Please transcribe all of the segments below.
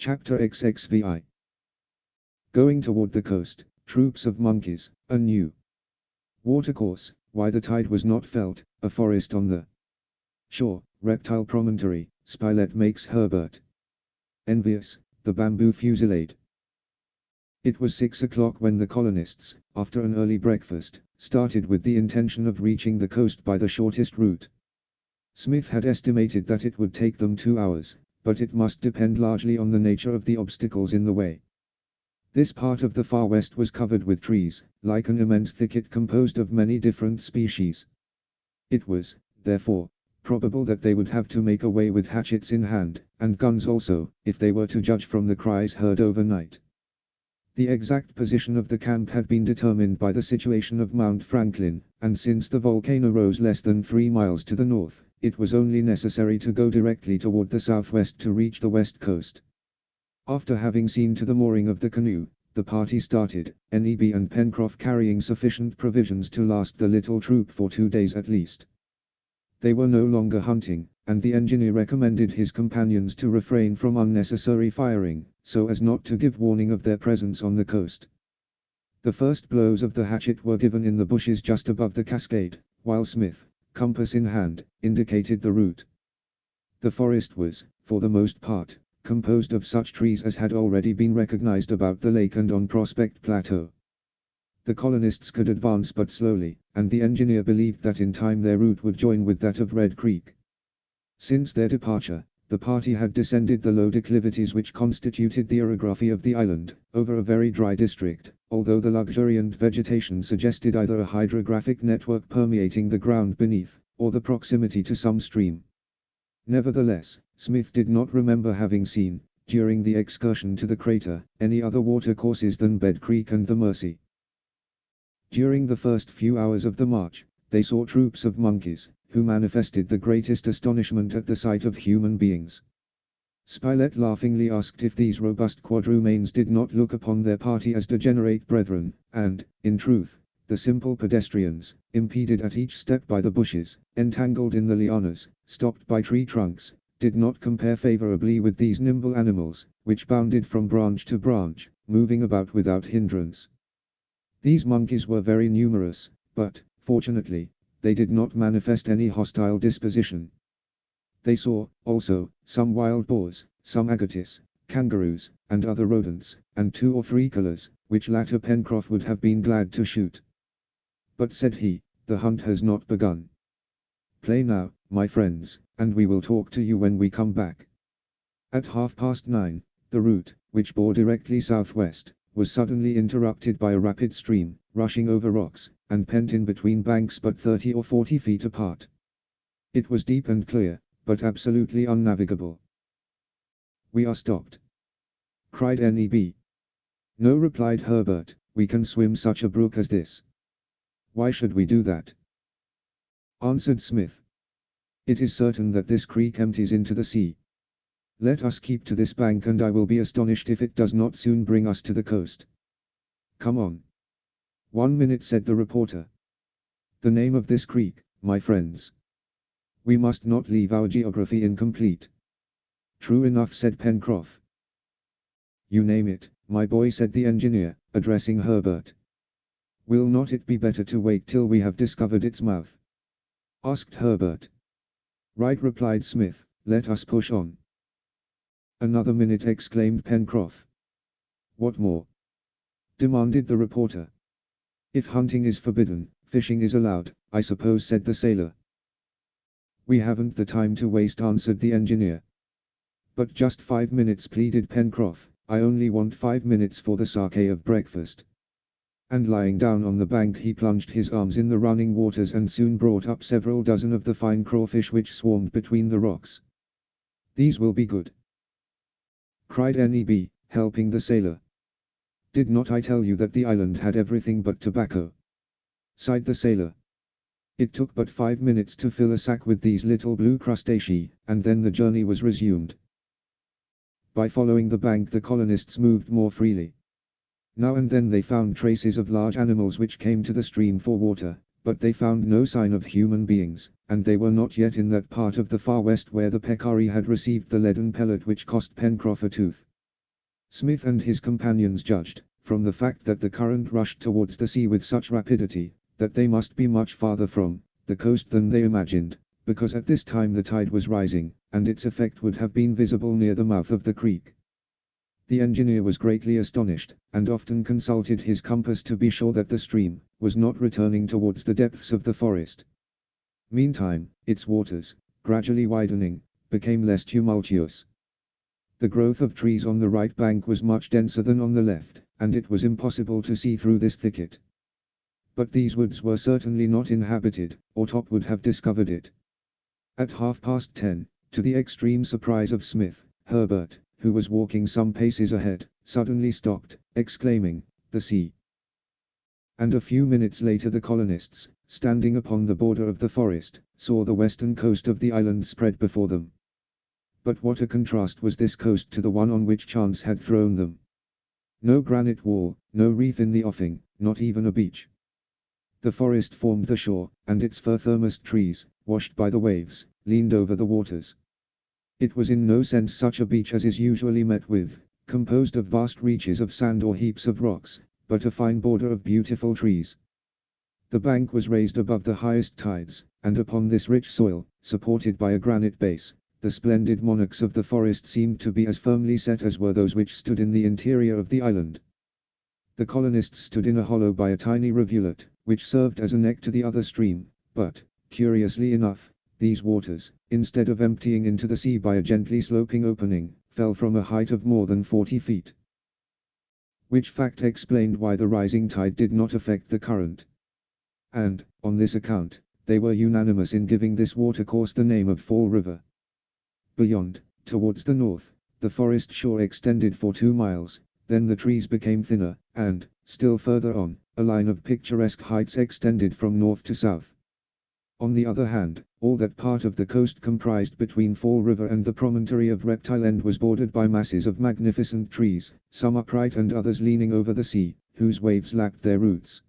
Chapter XXVI. Going toward the coast, troops of monkeys, a new watercourse, why the tide was not felt, a forest on the shore, reptile promontory, Spilett makes Herbert envious, the bamboo fusillade. It was 6 o'clock when the colonists, after an early breakfast, started with the intention of reaching the coast by the shortest route. Smith had estimated that it would take them 2 hours, but it must depend largely on the nature of the obstacles in the way. This part of the far west was covered with trees, like an immense thicket composed of many different species. It was, therefore, probable that they would have to make away with hatchets in hand, and guns also, if they were to judge from the cries heard overnight. The exact position of the camp had been determined by the situation of Mount Franklin, and since the volcano rose less than 3 miles to the north, it was only necessary to go directly toward the southwest to reach the west coast. After having seen to the mooring of the canoe, the party started, Neb and Pencroff carrying sufficient provisions to last the little troop for 2 days at least. They were no longer hunting, and the engineer recommended his companions to refrain from unnecessary firing, so as not to give warning of their presence on the coast. The first blows of the hatchet were given in the bushes just above the cascade, while Smith, compass in hand, indicated the route. The forest was, for the most part, composed of such trees as had already been recognized about the lake and on Prospect Plateau. The colonists could advance but slowly, and the engineer believed that in time their route would join with that of Red Creek. Since their departure, the party had descended the low declivities which constituted the orography of the island, over a very dry district, although the luxuriant vegetation suggested either a hydrographic network permeating the ground beneath, or the proximity to some stream. Nevertheless, Smith did not remember having seen, during the excursion to the crater, any other watercourses than Bed Creek and the Mercy. During the first few hours of the march, they saw troops of monkeys, who manifested the greatest astonishment at the sight of human beings. Spilett laughingly asked if these robust quadrumanes did not look upon their party as degenerate brethren, and, in truth, the simple pedestrians, impeded at each step by the bushes, entangled in the lianas, stopped by tree trunks, did not compare favorably with these nimble animals, which bounded from branch to branch, moving about without hindrance. These monkeys were very numerous, but, fortunately, they did not manifest any hostile disposition. They saw, also, some wild boars, some agatis, kangaroos, and other rodents, and 2 or 3 colors, which latter Pencroff would have been glad to shoot. But said he, the hunt has not begun. Play now, my friends, and we will talk to you when we come back. At 9:30, the route, which bore directly southwest, was suddenly interrupted by a rapid stream, rushing over rocks, and pent in between banks but 30 or 40 feet apart. It was deep and clear, but absolutely unnavigable. "We are stopped!" cried Neb. "No," replied Herbert, "we can swim such a brook as this." "Why should we do that?" answered Smith. "It is certain that this creek empties into the sea. Let us keep to this bank and I will be astonished if it does not soon bring us to the coast." "Come on." "1 minute," said the reporter. "The name of this creek, my friends. We must not leave our geography incomplete." "True enough," said Pencroff. "You name it, my boy," said the engineer, addressing Herbert. "Will not it be better to wait till we have discovered its mouth?" asked Herbert. "Right," replied Smith, "let us push on." "Another minute," exclaimed Pencroff. "What more?" demanded the reporter. "If hunting is forbidden, fishing is allowed, I suppose," said the sailor. "We haven't the time to waste," answered the engineer. "But just 5 minutes," pleaded Pencroff. "I only want 5 minutes for the sake of breakfast." And lying down on the bank he plunged his arms in the running waters and soon brought up several dozen of the fine crawfish which swarmed between the rocks. "These will be good," cried Neb, helping the sailor. "Did not I tell you that the island had everything but tobacco?" sighed the sailor. It took but 5 minutes to fill a sack with these little blue crustacea, and then the journey was resumed. By following the bank the colonists moved more freely. Now and then they found traces of large animals which came to the stream for water, but they found no sign of human beings, and they were not yet in that part of the far west where the peccary had received the leaden pellet which cost Pencroff a tooth. Smith and his companions judged, from the fact that the current rushed towards the sea with such rapidity, that they must be much farther from the coast than they imagined, because at this time the tide was rising, and its effect would have been visible near the mouth of the creek. The engineer was greatly astonished, and often consulted his compass to be sure that the stream was not returning towards the depths of the forest. Meantime, its waters, gradually widening, became less tumultuous. The growth of trees on the right bank was much denser than on the left, and it was impossible to see through this thicket. But these woods were certainly not inhabited, or Top would have discovered it. At 10:30, to the extreme surprise of Smith, Herbert, who was walking some paces ahead, suddenly stopped, exclaiming, "The sea!" And a few minutes later the colonists, standing upon the border of the forest, saw the western coast of the island spread before them. But what a contrast was this coast to the one on which chance had thrown them! No granite wall, no reef in the offing, not even a beach. The forest formed the shore, and its fir-thermosed trees, washed by the waves, leaned over the waters. It was in no sense such a beach as is usually met with, composed of vast reaches of sand or heaps of rocks, but a fine border of beautiful trees. The bank was raised above the highest tides, and upon this rich soil, supported by a granite base, the splendid monarchs of the forest seemed to be as firmly set as were those which stood in the interior of the island. The colonists stood in a hollow by a tiny rivulet, which served as a neck to the other stream, but, curiously enough, these waters, instead of emptying into the sea by a gently sloping opening, fell from a height of more than 40 feet. Which fact explained why the rising tide did not affect the current. And, on this account, they were unanimous in giving this watercourse the name of Fall River. Beyond, towards the north, the forest shore extended for 2 miles, then the trees became thinner, and, still further on, a line of picturesque heights extended from north to south. On the other hand, all that part of the coast comprised between Fall River and the promontory of Reptile End was bordered by masses of magnificent trees, some upright and others leaning over the sea, whose waves lapped their roots.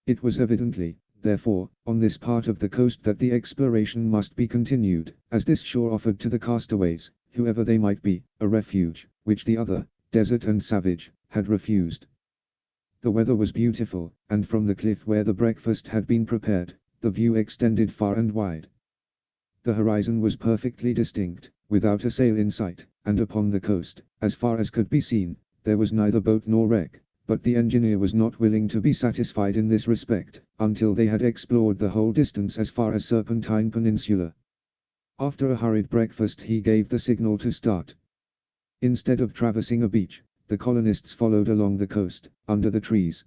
It was evidently, therefore, on this part of the coast that the exploration must be continued, as this shore offered to the castaways, whoever they might be, a refuge, which the other, desert and savage, had refused. The weather was beautiful, and from the cliff where the breakfast had been prepared, the view extended far and wide. The horizon was perfectly distinct, without a sail in sight, and upon the coast, as far as could be seen, there was neither boat nor wreck, but the engineer was not willing to be satisfied in this respect, until they had explored the whole distance as far as Serpentine Peninsula. After a hurried breakfast he gave the signal to start. Instead of traversing a beach, the colonists followed along the coast, under the trees.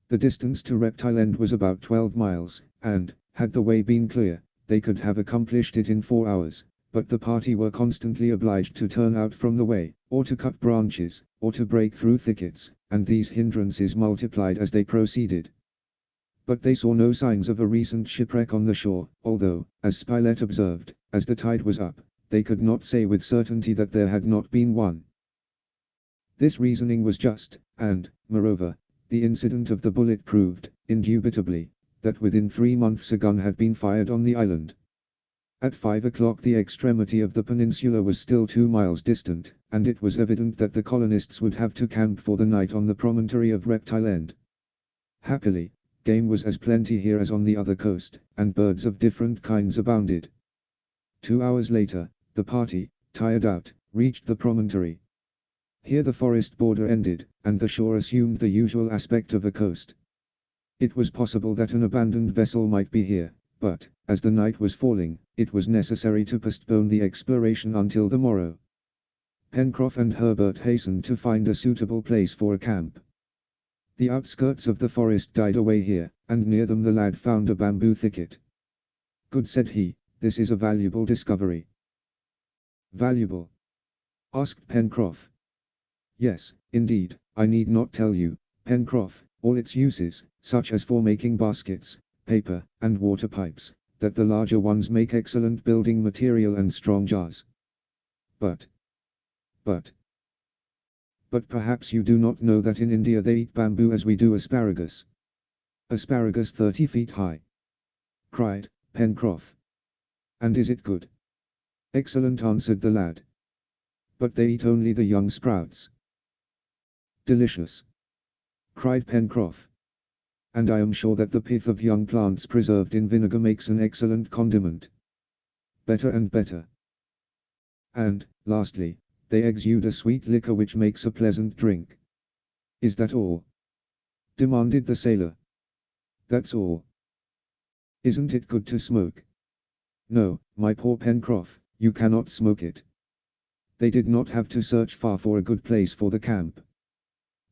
The distance to Reptile End was about 12 miles, and, had the way been clear, they could have accomplished it in 4 hours, but the party were constantly obliged to turn out from the way, or to cut branches, or to break through thickets, and these hindrances multiplied as they proceeded. But they saw no signs of a recent shipwreck on the shore, although, as Spilett observed, as the tide was up, they could not say with certainty that there had not been one. This reasoning was just, and, moreover, the incident of the bullet proved, indubitably, that within 3 months a gun had been fired on the island. At 5 o'clock the extremity of the peninsula was still 2 miles distant, and it was evident that the colonists would have to camp for the night on the promontory of Reptile End. Happily, game was as plenty here as on the other coast, and birds of different kinds abounded. 2 hours later, the party, tired out, reached the promontory. Here the forest border ended, and the shore assumed the usual aspect of a coast. It was possible that an abandoned vessel might be here, but, as the night was falling, it was necessary to postpone the exploration until the morrow. Pencroff and Herbert hastened to find a suitable place for a camp. The outskirts of the forest died away here, and near them the lad found a bamboo thicket. "Good," said he, "this is a valuable discovery." "Valuable?" asked Pencroff. "Yes, indeed, I need not tell you, Pencroff, all its uses, such as for making baskets, paper, and water pipes, that the larger ones make excellent building material and strong jars. But perhaps you do not know that in India they eat bamboo as we do asparagus." "Asparagus 30 feet high!" cried Pencroff. "And is it good?" "Excellent," answered the lad. "But they eat only the young sprouts. Delicious! Cried Pencroff. And I am sure that the pith of young plants preserved in vinegar makes an excellent condiment. Better and better. And, lastly, they exude a sweet liquor which makes a pleasant drink. Is that all? Demanded the sailor. That's all. Isn't it good to smoke? No, my poor Pencroff, you cannot smoke it. They did not have to search far for a good place for the camp.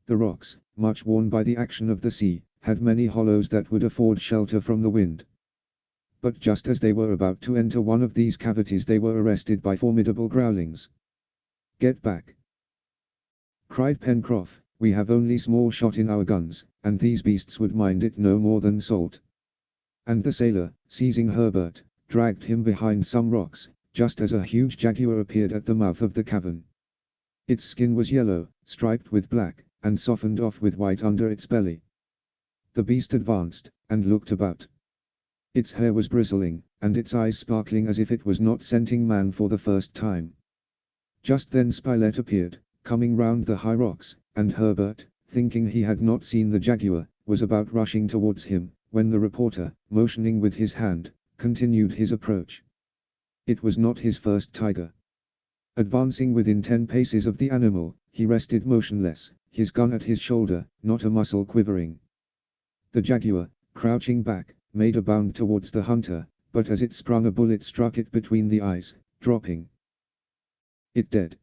The rocks, much worn by the action of the sea, had many hollows that would afford shelter from the wind. But just as they were about to enter one of these cavities they were arrested by formidable growlings. Get back! Cried Pencroff, we have only small shot in our guns, and these beasts would mind it no more than salt. And the sailor, seizing Herbert, dragged him behind some rocks, just as a huge jaguar appeared at the mouth of the cavern. Its skin was yellow, striped with black, and softened off with white under its belly. The beast advanced, and looked about. Its hair was bristling, and its eyes sparkling as if it was not scenting man for the first time. Just then Spilett appeared, coming round the high rocks, and Herbert, thinking he had not seen the jaguar, was about rushing towards him, when the reporter, motioning with his hand, continued his approach. It was not his first tiger. Advancing within 10 paces of the animal, he rested motionless, his gun at his shoulder, not a muscle quivering. The jaguar, crouching back, made a bound towards the hunter, but as it sprung a bullet struck it between the eyes, dropping it dead.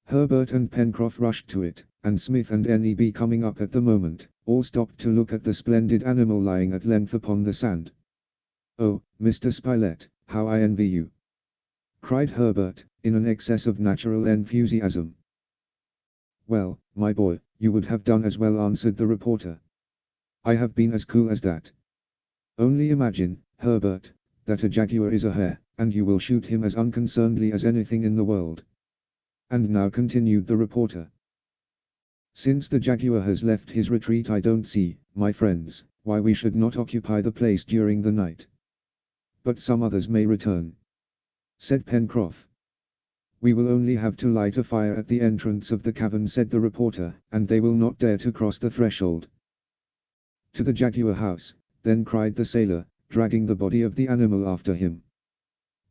Herbert and Pencroff rushed to it, and Smith and Neb coming up at the moment, all stopped to look at the splendid animal lying at length upon the sand. "Oh, Mr. Spilett, how I envy you!" cried Herbert, in an excess of natural enthusiasm. "Well, my boy, you would have done as well," answered the reporter. "I have been as cool as that. Only imagine, Herbert, that a jaguar is a hare, and you will shoot him as unconcernedly as anything in the world." "And now," continued the reporter, "since the jaguar has left his retreat I don't see, my friends, why we should not occupy the place during the night." "But some others may return," said Pencroff. "We will only have to light a fire at the entrance of the cavern," said the reporter, "and they will not dare to cross the threshold." "To the jaguar house, then," cried the sailor, dragging the body of the animal after him.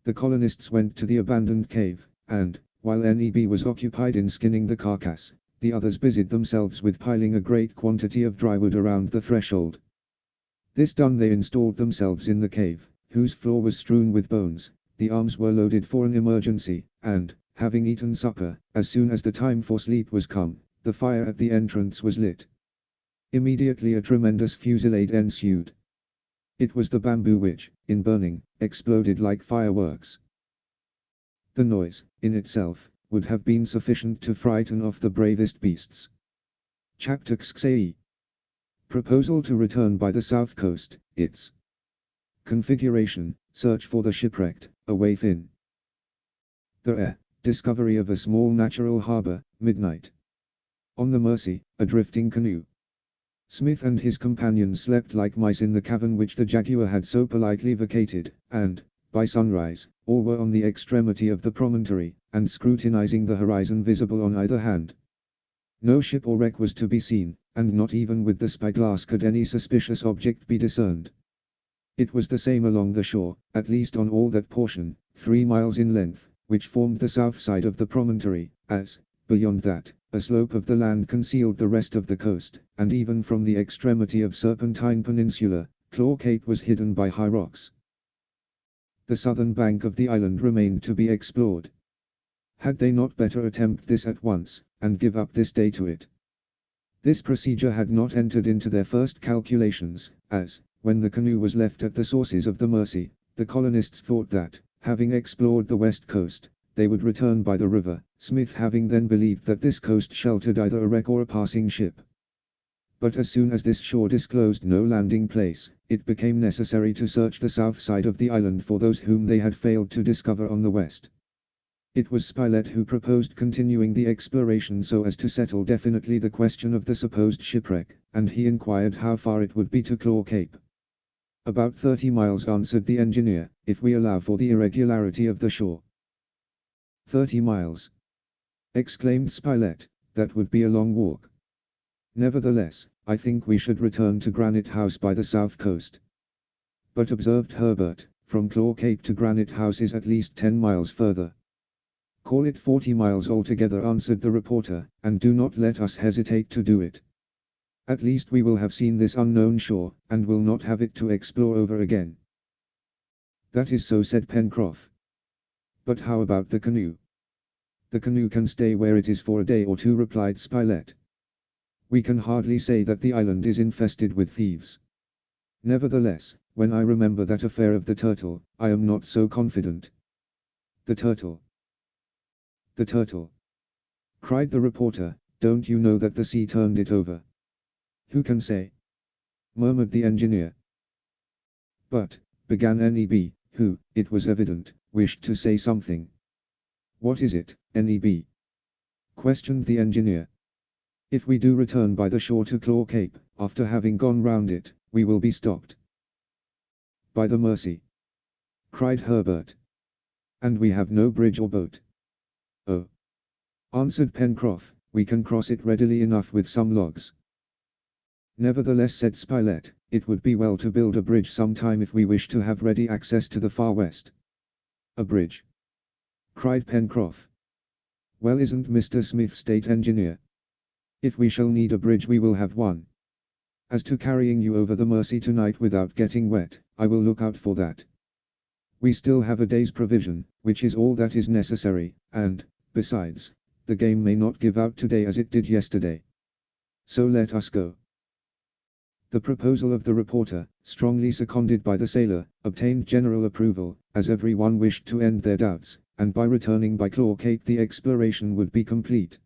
The colonists went to the abandoned cave, and, while Neb was occupied in skinning the carcass, the others busied themselves with piling a great quantity of dry wood around the threshold. This done they installed themselves in the cave, whose floor was strewn with bones. The arms were loaded for an emergency, and, having eaten supper, as soon as the time for sleep was come, the fire at the entrance was lit. Immediately a tremendous fusillade ensued. It was the bamboo which, in burning, exploded like fireworks. The noise, in itself, would have been sufficient to frighten off the bravest beasts. Chapter XXI. Proposal to return by the south coast, its configuration, search for the shipwrecked, a waif in the air, discovery of a small natural harbor, midnight. On the Mercy, a drifting canoe. Smith and his companions slept like mice in the cavern which the jaguar had so politely vacated, and, by sunrise, all were on the extremity of the promontory, and scrutinizing the horizon visible on either hand. No ship or wreck was to be seen, and not even with the spyglass could any suspicious object be discerned. It was the same along the shore, at least on all that portion, 3 miles in length, which formed the south side of the promontory, as, beyond that, a slope of the land concealed the rest of the coast, and even from the extremity of Serpentine Peninsula, Claw Cape was hidden by high rocks. The southern bank of the island remained to be explored. Had they not better attempt this at once, and give up this day to it? This procedure had not entered into their first calculations, as, when the canoe was left at the sources of the Mercy, the colonists thought that, having explored the west coast, they would return by the river, Smith having then believed that this coast sheltered either a wreck or a passing ship. But as soon as this shore disclosed no landing place, it became necessary to search the south side of the island for those whom they had failed to discover on the west. It was Spilett who proposed continuing the exploration so as to settle definitely the question of the supposed shipwreck, and he inquired how far it would be to Claw Cape. "About 30 miles," answered the engineer, "if we allow for the irregularity of the shore." 30 miles! exclaimed Spilett, "that would be a long walk." Nevertheless, I think we should return to Granite House by the south coast. But observed Herbert, from Claw Cape to Granite House is at least 10 miles further. Call it 40 miles altogether, answered the reporter, and do not let us hesitate to do it. At least we will have seen this unknown shore, and will not have it to explore over again. That is so, said Pencroff. But how about the canoe? The canoe can stay where it is for a day or two, replied Spilett. We can hardly say that the island is infested with thieves. Nevertheless, when I remember that affair of the turtle, I am not so confident. The turtle! The turtle! Cried the reporter. Don't you know that the sea turned it over? Who can say? Murmured the engineer. But, began Neb, who, it was evident, wished to say something. What is it, Neb? Questioned the engineer. If we do return by the shore to Claw Cape, after having gone round it, we will be stopped. By the Mercy! Cried Herbert. And we have no bridge or boat. Oh! Answered Pencroff, we can cross it readily enough with some logs. Nevertheless, said Spilett, it would be well to build a bridge sometime if we wish to have ready access to the far west. A bridge! Cried Pencroff. Well, isn't Mr. Smith state engineer? If we shall need a bridge we will have one. As to carrying you over the Mercy tonight without getting wet, I will look out for that. We still have a day's provision, which is all that is necessary, and, besides, the game may not give out today as it did yesterday. So let us go. The proposal of the reporter, strongly seconded by the sailor, obtained general approval, as everyone wished to end their doubts, and by returning by Claw Cape the exploration would be complete.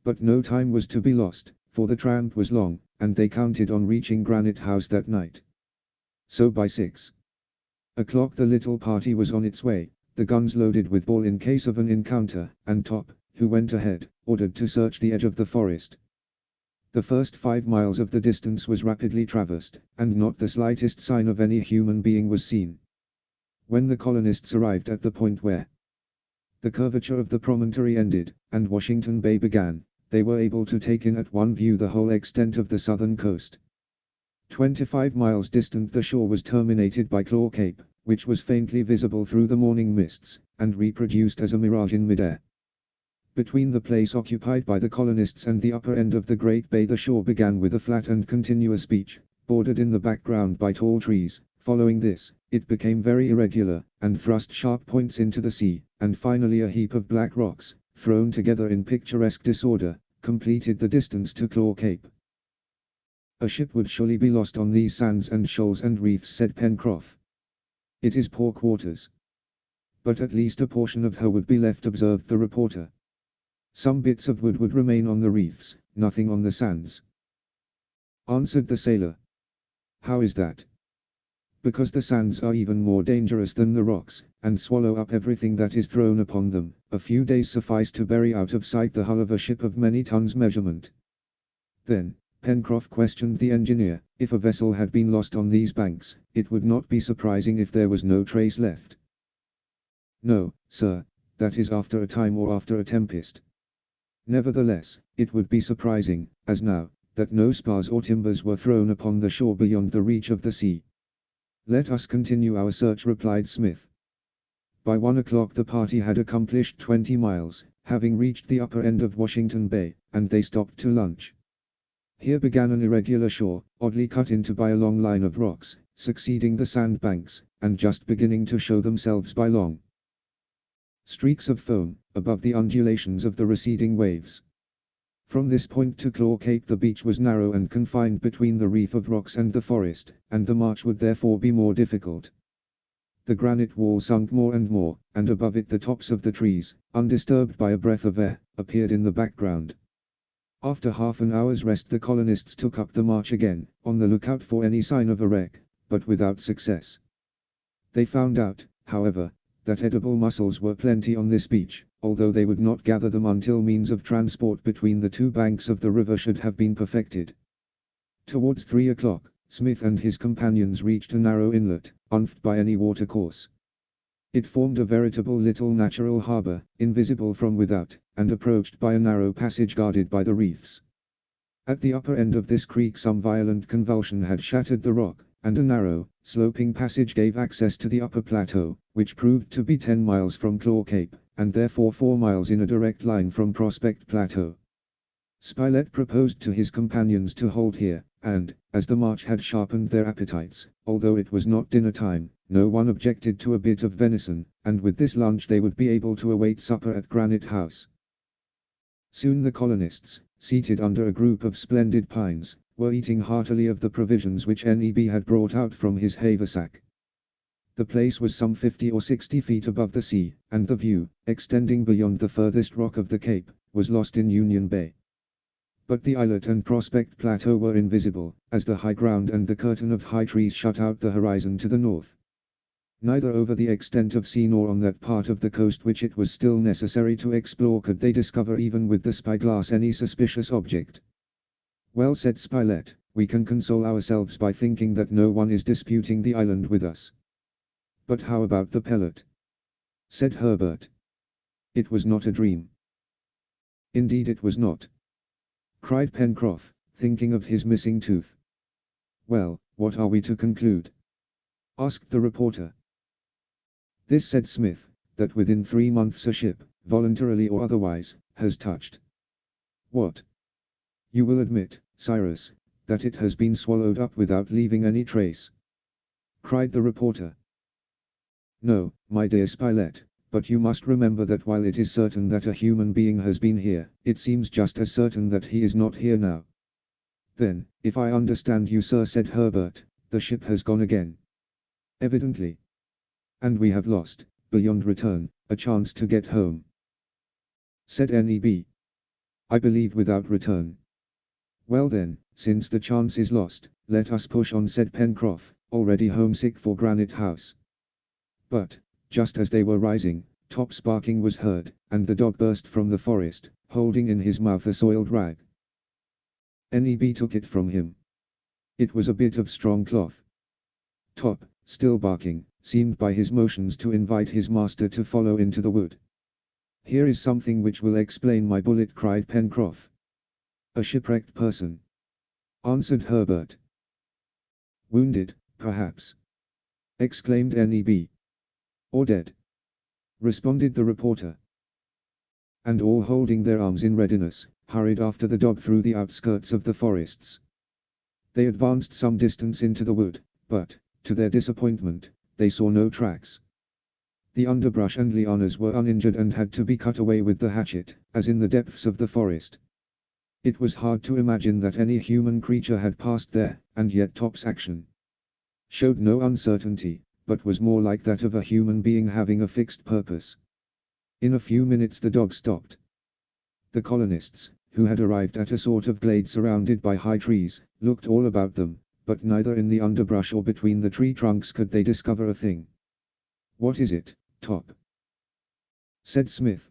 But no time was to be lost, for the tramp was long, and they counted on reaching Granite House that night. So by 6 o'clock the little party was on its way, the guns loaded with ball in case of an encounter, and Top, who went ahead, ordered to search the edge of the forest. The first 5 miles of the distance was rapidly traversed, and not the slightest sign of any human being was seen. When the colonists arrived at the point where the curvature of the promontory ended, and Washington Bay began, they were able to take in at one view the whole extent of the southern coast. 25 miles distant the shore was terminated by Claw Cape, which was faintly visible through the morning mists, and reproduced as a mirage in midair. Between the place occupied by the colonists and the upper end of the Great Bay the shore began with a flat and continuous beach, bordered in the background by tall trees. Following this, it became very irregular, and thrust sharp points into the sea, and finally a heap of black rocks, thrown together in picturesque disorder, completed the distance to Claw Cape. A ship would surely be lost on these sands and shoals and reefs, said Pencroff. It is poor quarters. But at least a portion of her would be left, observed the reporter. Some bits of wood would remain on the reefs, nothing on the sands. Answered the sailor. How is that? Because the sands are even more dangerous than the rocks, and swallow up everything that is thrown upon them. A few days suffice to bury out of sight the hull of a ship of many tons measurement. Then, Pencroff questioned the engineer, if a vessel had been lost on these banks, it would not be surprising if there was no trace left. No, sir, that is after a time or after a tempest. Nevertheless, it would be surprising, as now, that no spars or timbers were thrown upon the shore beyond the reach of the sea. Let us continue our search, replied Smith. By 1 o'clock the party had accomplished 20 miles, having reached the upper end of Washington Bay, and they stopped to lunch. Here began an irregular shore, oddly cut into by a long line of rocks, succeeding the sand banks, and just beginning to show themselves by long streaks of foam, above the undulations of the receding waves. From this point to Claw Cape the beach was narrow and confined between the reef of rocks and the forest, and the march would therefore be more difficult. The granite wall sunk more and more, and above it the tops of the trees, undisturbed by a breath of air, appeared in the background. After half an hour's rest the colonists took up the march again, on the lookout for any sign of a wreck, but without success. They found out, however, that edible mussels were plenty on this beach, although they would not gather them until means of transport between the two banks of the river should have been perfected. Towards 3 o'clock, Smith and his companions reached a narrow inlet, unfed by any watercourse. It formed a veritable little natural harbor, invisible from without, and approached by a narrow passage guarded by the reefs. At the upper end of this creek some violent convulsion had shattered the rock, and a narrow, sloping passage gave access to the upper plateau, which proved to be 10 miles from Claw Cape, and therefore 4 miles in a direct line from Prospect Plateau. Spilett proposed to his companions to halt here, and, as the march had sharpened their appetites, although it was not dinner time, no one objected to a bit of venison, and with this lunch they would be able to await supper at Granite House. Soon the colonists, seated under a group of splendid pines, were eating heartily of the provisions which Neb had brought out from his haversack. The place was some 50 or 60 feet above the sea, and the view, extending beyond the furthest rock of the cape, was lost in Union Bay. But the islet and Prospect Plateau were invisible, as the high ground and the curtain of high trees shut out the horizon to the north. Neither over the extent of sea nor on that part of the coast which it was still necessary to explore could they discover even with the spyglass any suspicious object. "Well," said Spilett, "we can console ourselves by thinking that no one is disputing the island with us." "But how about the pellet?" said Herbert. "It was not a dream." "Indeed it was not," cried Pencroff, thinking of his missing tooth. "Well, what are we to conclude?" asked the reporter. "This," said Smith, "that within 3 months a ship, voluntarily or otherwise, has touched." "What? You will admit, Cyrus, that it has been swallowed up without leaving any trace?" cried the reporter. "No, my dear Spilett, but you must remember that while it is certain that a human being has been here, it seems just as certain that he is not here now." "Then, if I understand you, sir," said Herbert, "the ship has gone again." "Evidently. And we have lost, beyond return, a chance to get home," said Neb. "I believe without return." "Well then, since the chance is lost, let us push on," said Pencroff, already homesick for Granite House. But, just as they were rising, Top's barking was heard, and the dog burst from the forest, holding in his mouth a soiled rag. Neb took it from him. It was a bit of strong cloth. Top, still barking, seemed by his motions to invite his master to follow into the wood. "Here is something which will explain my bullet," cried Pencroff. "A shipwrecked person," answered Herbert. "Wounded, perhaps," exclaimed Neb. "Or dead," responded the reporter. And all holding their arms in readiness, hurried after the dog through the outskirts of the forests. They advanced some distance into the wood, but, to their disappointment, they saw no tracks. The underbrush and lianas were uninjured and had to be cut away with the hatchet, as in the depths of the forest. It was hard to imagine that any human creature had passed there, and yet Top's action showed no uncertainty, but was more like that of a human being having a fixed purpose. In a few minutes the dog stopped. The colonists, who had arrived at a sort of glade surrounded by high trees, looked all about them, but neither in the underbrush or between the tree trunks could they discover a thing. "What is it, Top?" said Smith.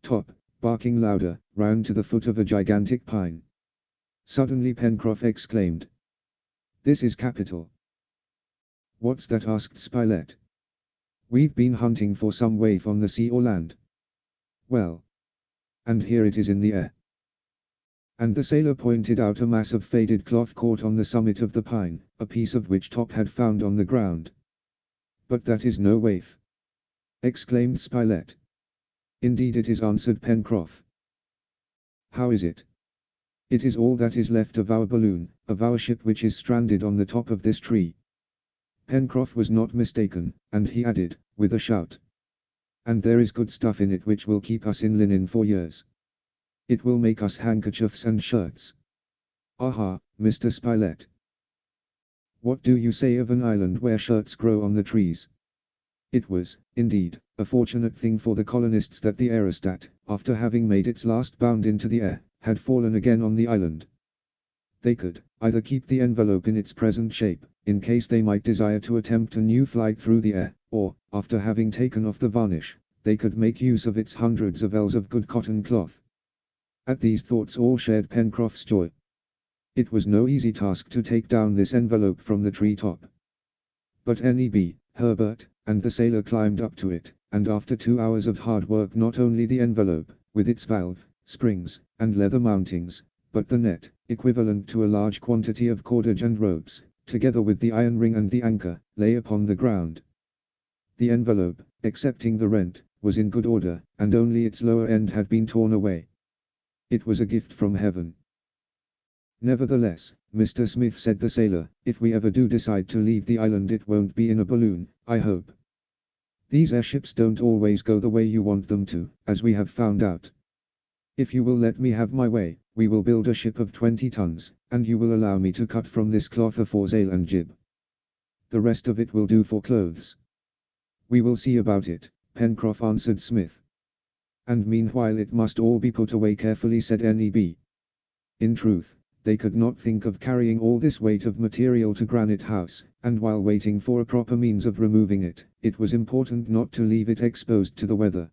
Top, barking louder, ran to the foot of a gigantic pine. Suddenly Pencroff exclaimed, "This is capital!" "What's that?" asked Spilett. "We've been hunting for some waif on the sea or land. Well, and here it is in the air." And the sailor pointed out a mass of faded cloth caught on the summit of the pine, a piece of which Top had found on the ground. "But that is no waif!" exclaimed Spilett. "Indeed it is," answered Pencroff. "How is it?" "It is all that is left of our balloon, of our ship which is stranded on the top of this tree." Pencroff was not mistaken, and he added, with a shout, "And there is good stuff in it which will keep us in linen for years. It will make us handkerchiefs and shirts. Aha, Mr. Spilett! What do you say of an island where shirts grow on the trees?" It was, indeed, a fortunate thing for the colonists that the aerostat, after having made its last bound into the air, had fallen again on the island. They could either keep the envelope in its present shape, in case they might desire to attempt a new flight through the air, or, after having taken off the varnish, they could make use of its hundreds of ells of good cotton cloth. At these thoughts all shared Pencroff's joy. It was no easy task to take down this envelope from the tree top. But Neb, Herbert, and the sailor climbed up to it, and after 2 hours of hard work not only the envelope, with its valve, springs, and leather mountings, but the net, equivalent to a large quantity of cordage and ropes, together with the iron ring and the anchor, lay upon the ground. The envelope, excepting the rent, was in good order, and only its lower end had been torn away. It was a gift from heaven. "Nevertheless, Mr. Smith," said the sailor, "if we ever do decide to leave the island, it won't be in a balloon, I hope. These airships don't always go the way you want them to, as we have found out. If you will let me have my way, we will build a ship of 20 tons, and you will allow me to cut from this cloth a foresail and jib. The rest of it will do for clothes." "We will see about it," Pencroff answered Smith. "And meanwhile it must all be put away carefully," said Neb. In truth, they could not think of carrying all this weight of material to Granite House, and while waiting for a proper means of removing it, it was important not to leave it exposed to the weather.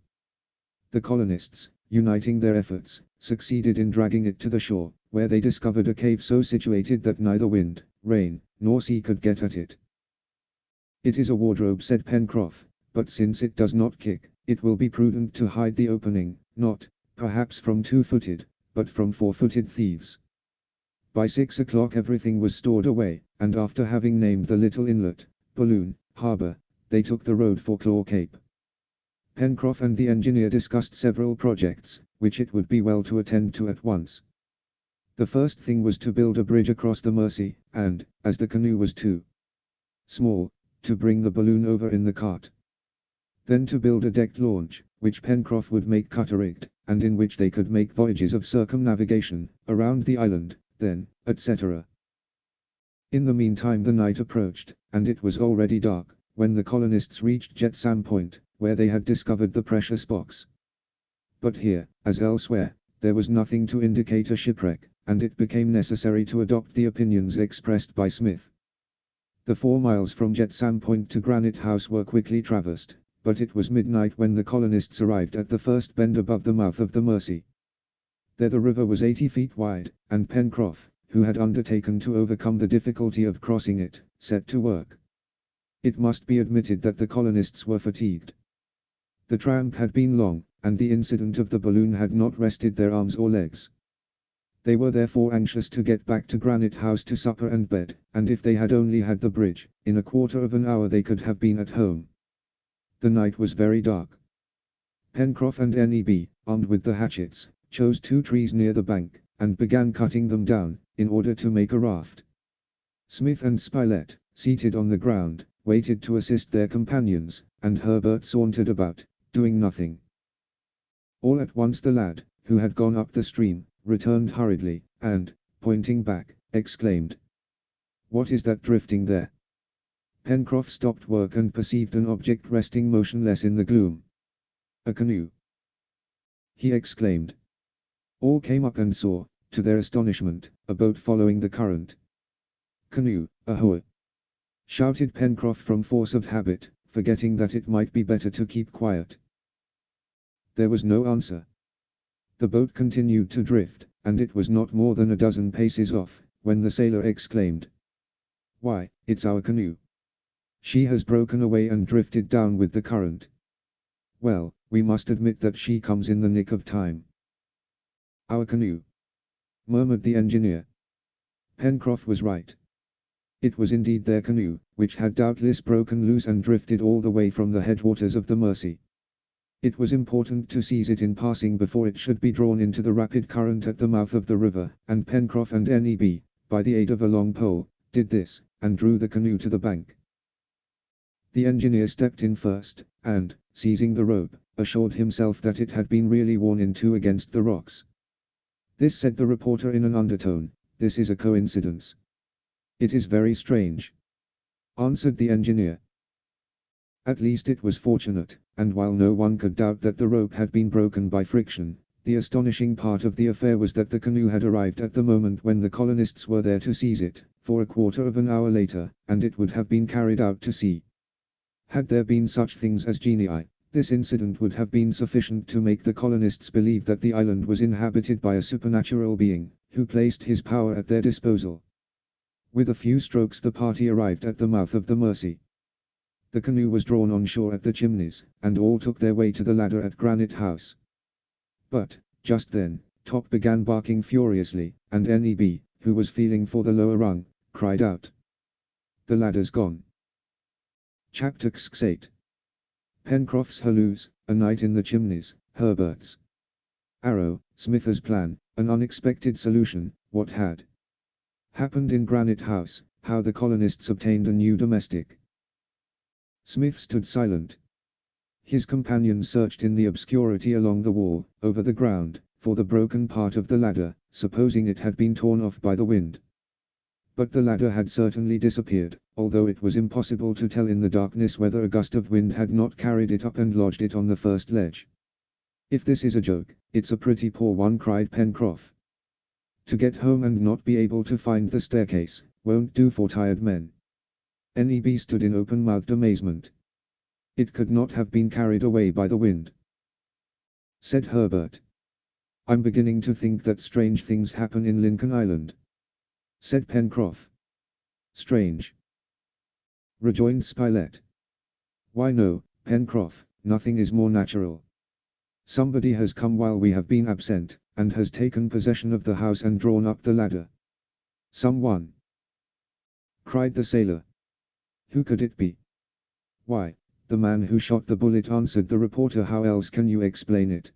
The colonists, uniting their efforts, succeeded in dragging it to the shore, where they discovered a cave so situated that neither wind, rain, nor sea could get at it. "It is a wardrobe," said Pencroff, "but since it does not kick, it will be prudent to hide the opening, not, perhaps, from 2-footed, but from 4-footed thieves." By 6 o'clock everything was stored away, and after having named the little inlet, Balloon Harbor, they took the road for Claw Cape. Pencroff and the engineer discussed several projects, which it would be well to attend to at once. The first thing was to build a bridge across the Mersey, and, as the canoe was too small, to bring the balloon over in the cart. Then to build a decked launch, which Pencroff would make cutter-rigged, and in which they could make voyages of circumnavigation, around the island, then, etc. In the meantime the night approached, and it was already dark, when the colonists reached Jetsam Point, where they had discovered the precious box. But here, as elsewhere, there was nothing to indicate a shipwreck, and it became necessary to adopt the opinions expressed by Smith. The 4 miles from Jetsam Point to Granite House were quickly traversed, but it was midnight when the colonists arrived at the first bend above the mouth of the Mersey. There the river was 80 feet wide, and Pencroff, who had undertaken to overcome the difficulty of crossing it, set to work. It must be admitted that the colonists were fatigued. The tramp had been long, and the incident of the balloon had not rested their arms or legs. They were therefore anxious to get back to Granite House to supper and bed, and if they had only had the bridge, in a quarter of an hour they could have been at home. The night was very dark. Pencroff and Neb, armed with the hatchets, chose 2 trees near the bank, and began cutting them down, in order to make a raft. Smith and Spilett, seated on the ground, waited to assist their companions, and Herbert sauntered about, doing nothing. All at once the lad, who had gone up the stream, returned hurriedly, and, pointing back, exclaimed, "What is that drifting there?" Pencroff stopped work and perceived an object resting motionless in the gloom. "A canoe!" he exclaimed. All came up and saw, to their astonishment, a boat following the current. "Canoe, ahoy!" shouted Pencroff from force of habit, forgetting that it might be better to keep quiet. There was no answer. The boat continued to drift, and it was not more than a dozen paces off, when the sailor exclaimed, "Why, it's our canoe! She has broken away and drifted down with the current. Well, we must admit that she comes in the nick of time." "Our canoe!" murmured the engineer. Pencroff was right. It was indeed their canoe, which had doubtless broken loose and drifted all the way from the headwaters of the Mersey. It was important to seize it in passing before it should be drawn into the rapid current at the mouth of the river, and Pencroff and Neb, by the aid of a long pole, did this, and drew the canoe to the bank. The engineer stepped in first, and, seizing the rope, assured himself that it had been really worn in two against the rocks. "This," said the reporter in an undertone, "this is a coincidence." "It is very strange," answered the engineer. "At least it was fortunate," and while no one could doubt that the rope had been broken by friction, the astonishing part of the affair was that the canoe had arrived at the moment when the colonists were there to seize it, for a quarter of an hour later, and it would have been carried out to sea. Had there been such things as genii, this incident would have been sufficient to make the colonists believe that the island was inhabited by a supernatural being, who placed his power at their disposal. With a few strokes the party arrived at the mouth of the Mersey. The canoe was drawn on shore at the Chimneys, and all took their way to the ladder at Granite House. But, just then, Top began barking furiously, and Neb, who was feeling for the lower rung, cried out. The ladder's gone. Chapter 8. Pencroff's halloos, a night in the chimneys, Herbert's arrow, Smith's plan, an unexpected solution, what had happened in Granite House, how the colonists obtained a new domestic. Smith stood silent. His companions searched in the obscurity along the wall, over the ground, for the broken part of the ladder, supposing it had been torn off by the wind. But the ladder had certainly disappeared, although it was impossible to tell in the darkness whether a gust of wind had not carried it up and lodged it on the first ledge. If this is a joke, it's a pretty poor one, cried Pencroff. To get home and not be able to find the staircase, won't do for tired men. Neb stood in open-mouthed amazement. It could not have been carried away by the wind, said Herbert. I'm beginning to think that strange things happen in Lincoln Island, said Pencroff. Strange, rejoined Spilett. Why no, Pencroff, nothing is more natural. Somebody has come while we have been absent, and has taken possession of the house and drawn up the ladder. Someone, cried the sailor. Who could it be? Why, the man who shot the bullet, answered the reporter. How else can you explain it?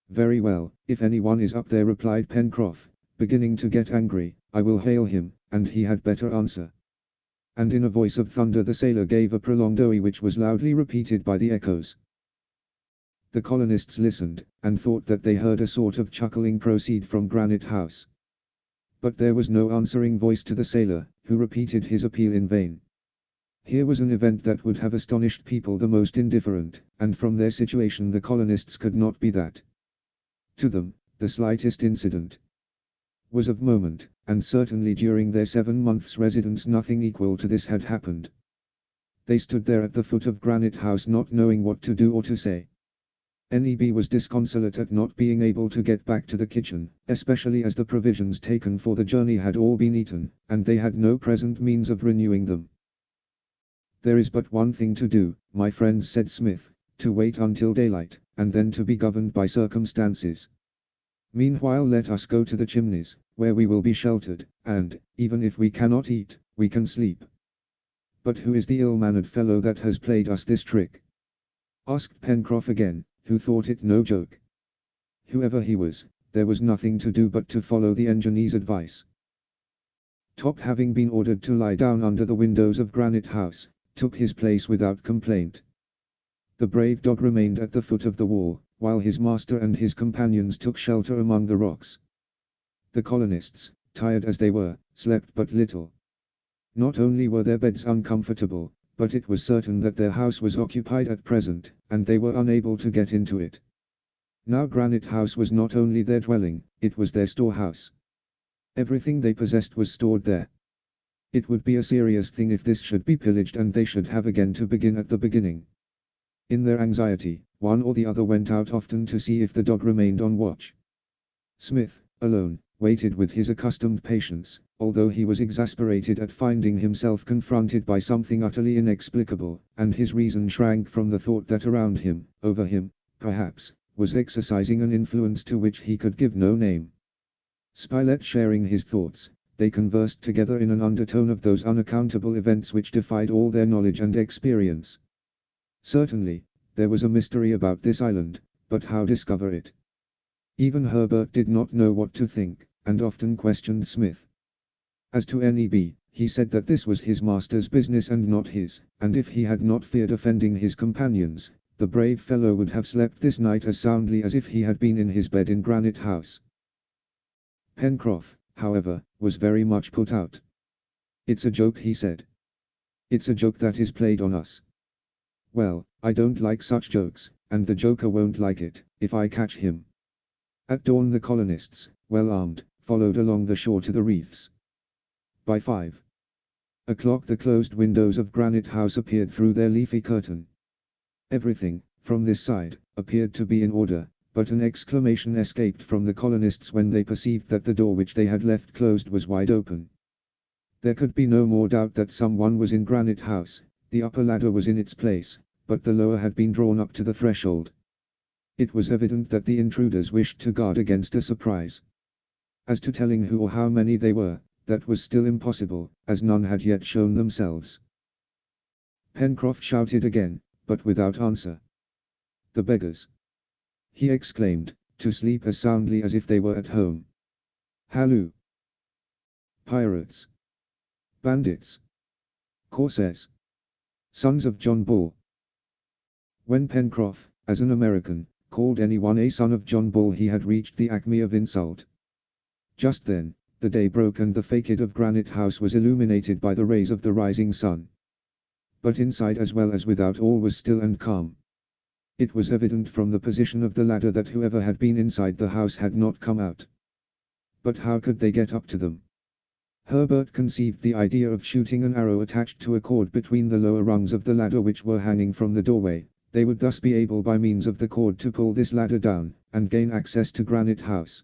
Very well, if anyone is up there, replied Pencroff, beginning to get angry, I will hail him, and he had better answer. And in a voice of thunder the sailor gave a prolonged oe which was loudly repeated by the echoes. The colonists listened, and thought that they heard a sort of chuckling proceed from Granite House. But there was no answering voice to the sailor, who repeated his appeal in vain. Here was an event that would have astonished people the most indifferent, and from their situation the colonists could not be that. To them, the slightest incident was of moment, and certainly during their 7 months' residence nothing equal to this had happened. They stood there at the foot of Granite House not knowing what to do or to say. Neb was disconsolate at not being able to get back to the kitchen, especially as the provisions taken for the journey had all been eaten, and they had no present means of renewing them. There is but one thing to do, my friends, said Smith, to wait until daylight, and then to be governed by circumstances. Meanwhile let us go to the chimneys, where we will be sheltered, and, even if we cannot eat, we can sleep. But who is the ill-mannered fellow that has played us this trick? Asked Pencroff again, who thought it no joke. Whoever he was, there was nothing to do but to follow the engineer's advice. Top, having been ordered to lie down under the windows of Granite House, took his place without complaint. The brave dog remained at the foot of the wall, while his master and his companions took shelter among the rocks. The colonists, tired as they were, slept but little. Not only were their beds uncomfortable, but it was certain that their house was occupied at present, and they were unable to get into it. Now Granite House was not only their dwelling, it was their storehouse. Everything they possessed was stored there. It would be a serious thing if this should be pillaged and they should have again to begin at the beginning. In their anxiety, one or the other went out often to see if the dog remained on watch. Smith, alone, waited with his accustomed patience, although he was exasperated at finding himself confronted by something utterly inexplicable, and his reason shrank from the thought that around him, over him, perhaps, was exercising an influence to which he could give no name. Spilett sharing his thoughts, they conversed together in an undertone of those unaccountable events which defied all their knowledge and experience. Certainly, there was a mystery about this island, but how discover it? Even Herbert did not know what to think, and often questioned Smith. As to Neb, he said that this was his master's business and not his, and if he had not feared offending his companions, the brave fellow would have slept this night as soundly as if he had been in his bed in Granite House. Pencroff, however, was very much put out. It's a joke, he said. It's a joke that is played on us. Well, I don't like such jokes, and the joker won't like it, if I catch him. At dawn the colonists, well armed, followed along the shore to the reefs. By 5 o'clock the closed windows of Granite House appeared through their leafy curtain. Everything, from this side, appeared to be in order, but an exclamation escaped from the colonists when they perceived that the door which they had left closed was wide open. There could be no more doubt that someone was in Granite House. The upper ladder was in its place, but the lower had been drawn up to the threshold. It was evident that the intruders wished to guard against a surprise. As to telling who or how many they were, that was still impossible, as none had yet shown themselves. Pencroff shouted again, but without answer. "The beggars!" he exclaimed, to sleep as soundly as if they were at home. "Halloo! Pirates! Bandits! Corsairs! Sons of John Bull!" When Pencroff, as an American, called anyone a son of John Bull, he had reached the acme of insult. Just then, the day broke and the facade of Granite House was illuminated by the rays of the rising sun. But inside as well as without all was still and calm. It was evident from the position of the ladder that whoever had been inside the house had not come out. But how could they get up to them? Herbert conceived the idea of shooting an arrow attached to a cord between the lower rungs of the ladder which were hanging from the doorway. They would thus be able by means of the cord to pull this ladder down, and gain access to Granite House.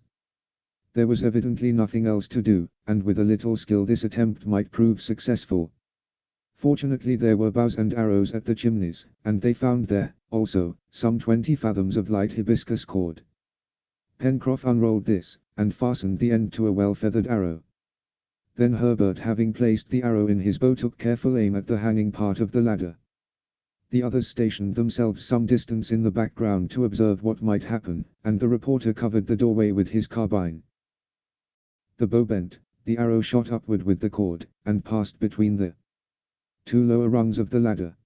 There was evidently nothing else to do, and with a little skill this attempt might prove successful. Fortunately there were bows and arrows at the chimneys, and they found there, also, some 20 fathoms of light hibiscus cord. Pencroff unrolled this, and fastened the end to a well-feathered arrow. Then Herbert, having placed the arrow in his bow, took careful aim at the hanging part of the ladder. The others stationed themselves some distance in the background to observe what might happen, and the reporter covered the doorway with his carbine. The bow bent, the arrow shot upward with the cord, and passed between the 2 lower rungs of the ladder.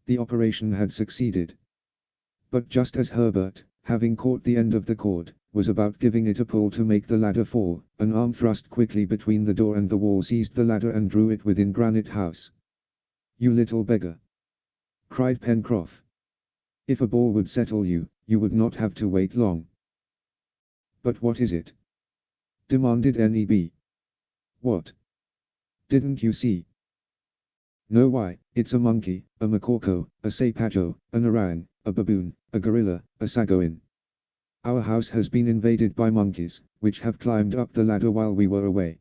The operation had succeeded. But just as Herbert, having caught the end of the cord, was about giving it a pull to make the ladder fall, an arm thrust quickly between the door and the wall seized the ladder and drew it within Granite House. "You little beggar!" cried Pencroff. "If a ball would settle you, you would not have to wait long." "But what is it?" demanded Neb. "What? Didn't you see?" "No, why, it's a monkey, a macaco, a sapajo, an orang, a baboon, a gorilla, a sagoin. Our house has been invaded by monkeys, which have climbed up the ladder while we were away."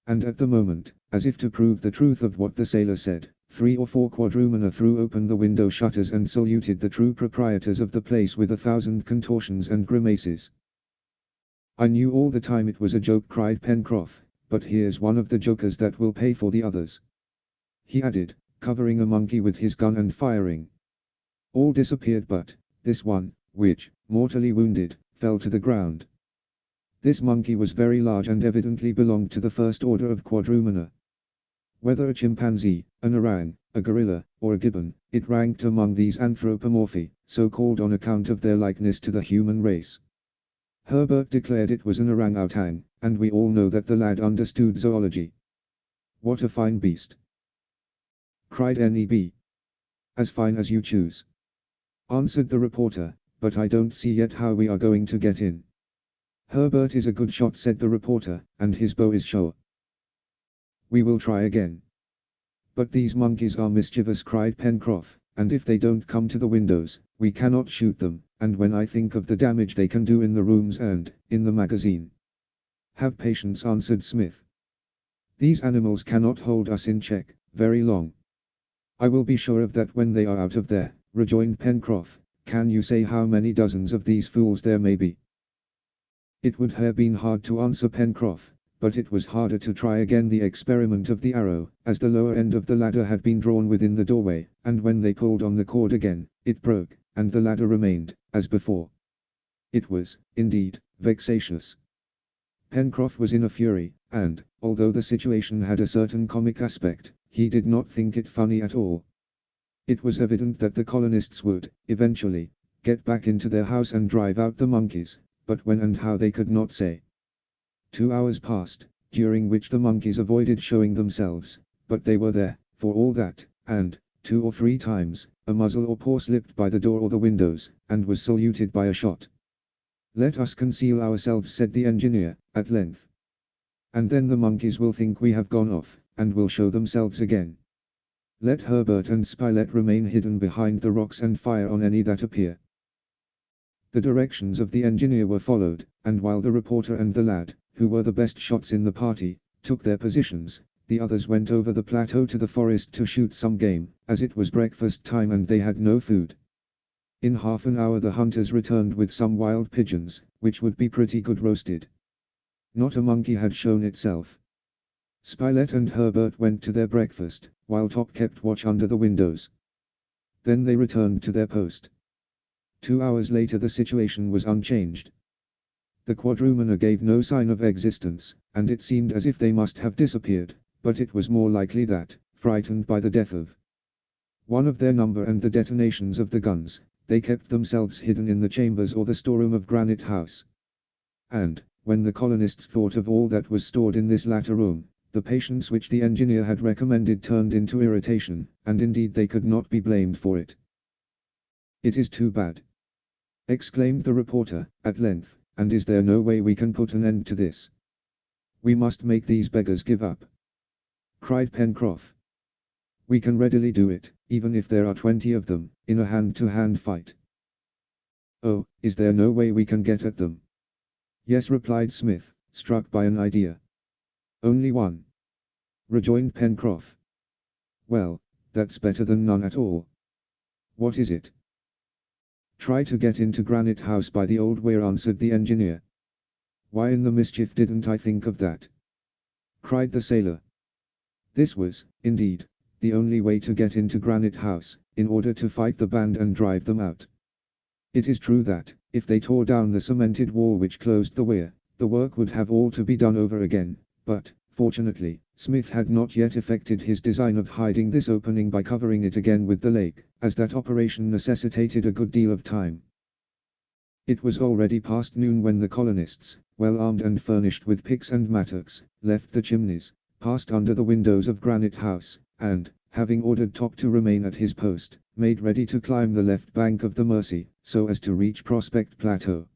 And at the moment, as if to prove the truth of what the sailor said, 3 or 4 quadrumana threw open the window shutters and saluted the true proprietors of the place with 1,000 contortions and grimaces. "I knew all the time it was a joke," cried Pencroff, "but here's one of the jokers that will pay for the others," he added, covering a monkey with his gun and firing. All disappeared but this one, which, mortally wounded, fell to the ground. This monkey was very large and evidently belonged to the first order of quadrumana. Whether a chimpanzee, an orang, a gorilla, or a gibbon, it ranked among these anthropomorphi, so called on account of their likeness to the human race. Herbert declared it was an orang-outang, and we all know that the lad understood zoology. "What a fine beast!" cried Neb. "As fine as you choose," answered the reporter, "but I don't see yet how we are going to get in." "Herbert is a good shot," said the reporter, "and his bow is sure. We will try again." "But these monkeys are mischievous," cried Pencroff, "and if they don't come to the windows, we cannot shoot them, and when I think of the damage they can do in the rooms and in the magazine—" "Have patience," answered Smith. "These animals cannot hold us in check very long." "I will be sure of that when they are out of there," rejoined Pencroff. "Can you say how many dozens of these fools there may be?" It would have been hard to answer Pencroff, but it was harder to try again the experiment of the arrow, as the lower end of the ladder had been drawn within the doorway, and when they pulled on the cord again, it broke, and the ladder remained, as before. It was, indeed, vexatious. Pencroff was in a fury, and, although the situation had a certain comic aspect, he did not think it funny at all. It was evident that the colonists would, eventually, get back into their house and drive out the monkeys, but when and how they could not say. 2 hours passed, during which the monkeys avoided showing themselves, but they were there, for all that, and, 2 or 3 times, a muzzle or paw slipped by the door or the windows, and was saluted by a shot. "Let us conceal ourselves," said the engineer, at length. "And then the monkeys will think we have gone off, and will show themselves again. Let Herbert and Spilett remain hidden behind the rocks and fire on any that appear." The directions of the engineer were followed, and while the reporter and the lad, who were the best shots in the party, took their positions, the others went over the plateau to the forest to shoot some game, as it was breakfast time and they had no food. In half an hour the hunters returned with some wild pigeons, which would be pretty good roasted. Not a monkey had shown itself. Spilett and Herbert went to their breakfast, while Top kept watch under the windows. Then they returned to their post. 2 hours later the situation was unchanged. The quadrumana gave no sign of existence, and it seemed as if they must have disappeared, but it was more likely that, frightened by the death of one of their number and the detonations of the guns, they kept themselves hidden in the chambers or the storeroom of Granite House. And, when the colonists thought of all that was stored in this latter room, the patience which the engineer had recommended turned into irritation, and indeed they could not be blamed for it. "It is too bad," exclaimed the reporter, at length, "and is there no way we can put an end to this?" "We must make these beggars give up," cried Pencroff. "We can readily do it, even if there are 20 of them, in a hand-to-hand fight." "Oh, is there no way we can get at them?" "Yes," replied Smith, struck by an idea. "Only one," rejoined Pencroff. "Well, that's better than none at all." "What is it?" "Try to get into Granite House by the old way," answered the engineer. "Why in the mischief didn't I think of that?" cried the sailor. This was, indeed, the only way to get into Granite House, in order to fight the band and drive them out. It is true that, if they tore down the cemented wall which closed the weir, the work would have all to be done over again, but, fortunately, Smith had not yet effected his design of hiding this opening by covering it again with the lake, as that operation necessitated a good deal of time. It was already past noon when the colonists, well armed and furnished with picks and mattocks, left the chimneys, passed under the windows of Granite House, and, having ordered Top to remain at his post, made ready to climb the left bank of the Mersey, so as to reach Prospect Plateau.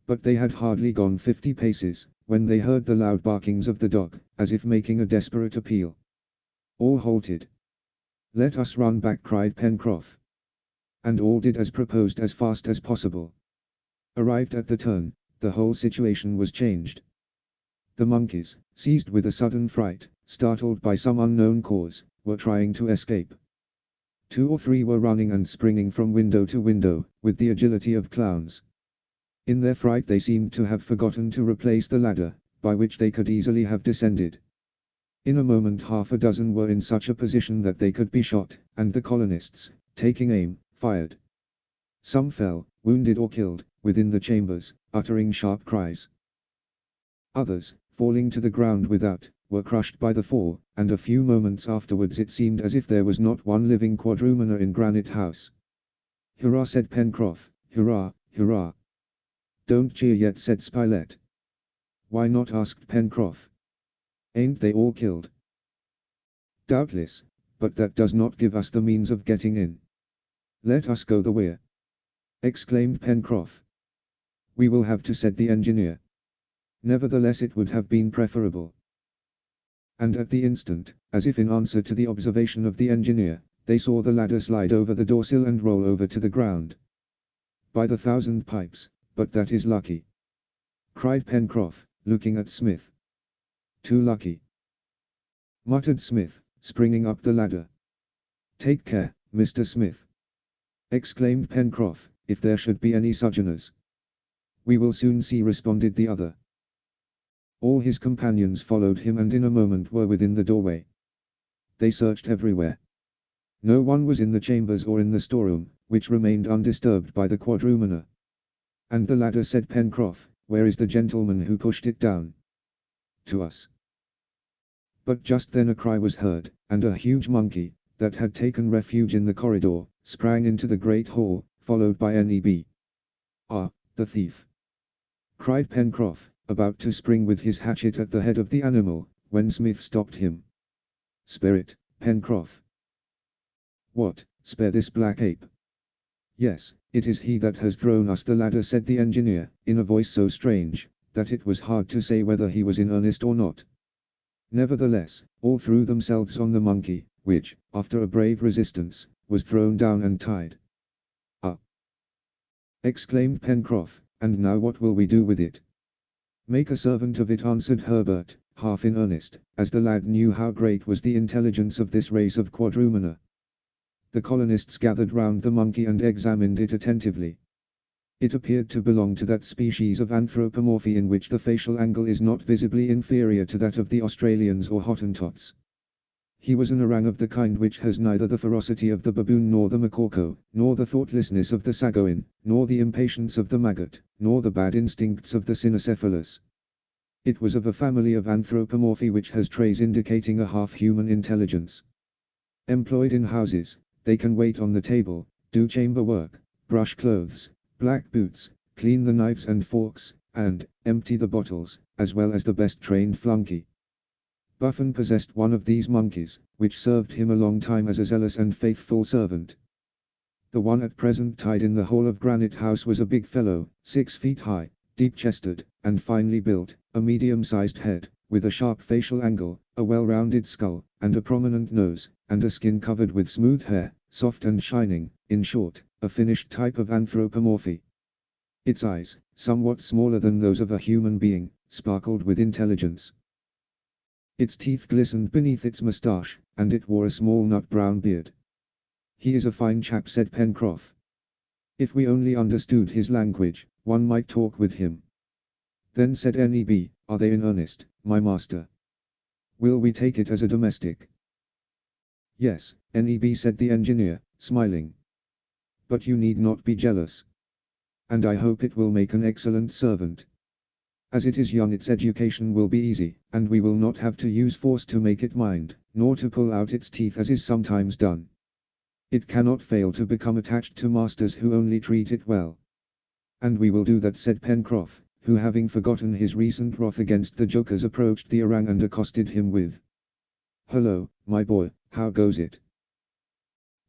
But they had hardly gone 50 paces, when they heard the loud barkings of the dog, as if making a desperate appeal. All halted. "Let us run back," cried Pencroff. And all did as proposed as fast as possible. Arrived at the turn, the whole situation was changed. The monkeys, seized with a sudden fright, startled by some unknown cause, were trying to escape. 2 or 3 were running and springing from window to window, with the agility of clowns. In their fright they seemed to have forgotten to replace the ladder, by which they could easily have descended. In a moment half a dozen were in such a position that they could be shot, and the colonists, taking aim, fired. Some fell, wounded or killed, within the chambers, uttering sharp cries. Others, falling to the ground without, were crushed by the fall, and a few moments afterwards it seemed as if there was not one living quadrumana in Granite House. "Hurrah!" said Pencroff. "Hurrah, hurrah!" "Don't cheer yet," said Spilett. "Why not?" asked Pencroff. "Ain't they all killed?" "Doubtless, but that does not give us the means of getting in." "Let us go the weir," exclaimed Pencroff. "We will have to," said the engineer. Nevertheless it would have been preferable. And at the instant, as if in answer to the observation of the engineer, they saw the ladder slide over the doorsill and roll over to the ground. "By the 1,000 pipes, but that is lucky!" cried Pencroff, looking at Smith. "Too lucky!" muttered Smith, springing up the ladder. "Take care, Mr. Smith!" exclaimed Pencroff, "if there should be any sojourners." "We will soon see," responded the other. All his companions followed him and in a moment were within the doorway. They searched everywhere. No one was in the chambers or in the storeroom, which remained undisturbed by the quadrumana. "And the ladder," said Pencroff, "where is the gentleman who pushed it down?" "To us." But just then a cry was heard, and a huge monkey, that had taken refuge in the corridor, sprang into the great hall, followed by Neb. "Ah, the thief!" cried Pencroff, about to spring with his hatchet at the head of the animal, when Smith stopped him. "Spare it, Pencroff." "What, spare this black ape?" "Yes, it is he that has thrown us the ladder," said the engineer, in a voice so strange, that it was hard to say whether he was in earnest or not. Nevertheless, all threw themselves on the monkey, which, after a brave resistance, was thrown down and tied. "Ah!" exclaimed Pencroff, "and now what will we do with it?" "Make a servant of it," answered Herbert, half in earnest, as the lad knew how great was the intelligence of this race of quadrumana. The colonists gathered round the monkey and examined it attentively. It appeared to belong to that species of anthropomorphy in which the facial angle is not visibly inferior to that of the Australians or Hottentots. He was an orang of the kind which has neither the ferocity of the baboon nor the macaco, nor the thoughtlessness of the sagoin, nor the impatience of the maggot, nor the bad instincts of the cynocephalus. It was of a family of anthropomorphy which has traits indicating a half-human intelligence. Employed in houses, they can wait on the table, do chamber work, brush clothes, black boots, clean the knives and forks, and empty the bottles, as well as the best trained flunky. Buffon possessed one of these monkeys, which served him a long time as a zealous and faithful servant. The one at present tied in the hall of Granite House was a big fellow, 6 feet high, deep-chested, and finely built, a medium-sized head, with a sharp facial angle, a well-rounded skull, and a prominent nose, and a skin covered with smooth hair, soft and shining, in short, a finished type of anthropomorphy. Its eyes, somewhat smaller than those of a human being, sparkled with intelligence. Its teeth glistened beneath its moustache, and it wore a small nut-brown beard. "He is a fine chap," said Pencroff. "If we only understood his language, one might talk with him." Then said Neb, "Are they in earnest, my master? Will we take it as a domestic?" "Yes," Neb said the engineer, smiling. "But you need not be jealous. And I hope it will make an excellent servant. As it is young, its education will be easy, and we will not have to use force to make it mind, nor to pull out its teeth as is sometimes done. It cannot fail to become attached to masters who only treat it well." "And we will do that," said Pencroff, who, having forgotten his recent wrath against the jokers, approached the orang and accosted him with, "Hello, my boy, how goes it?"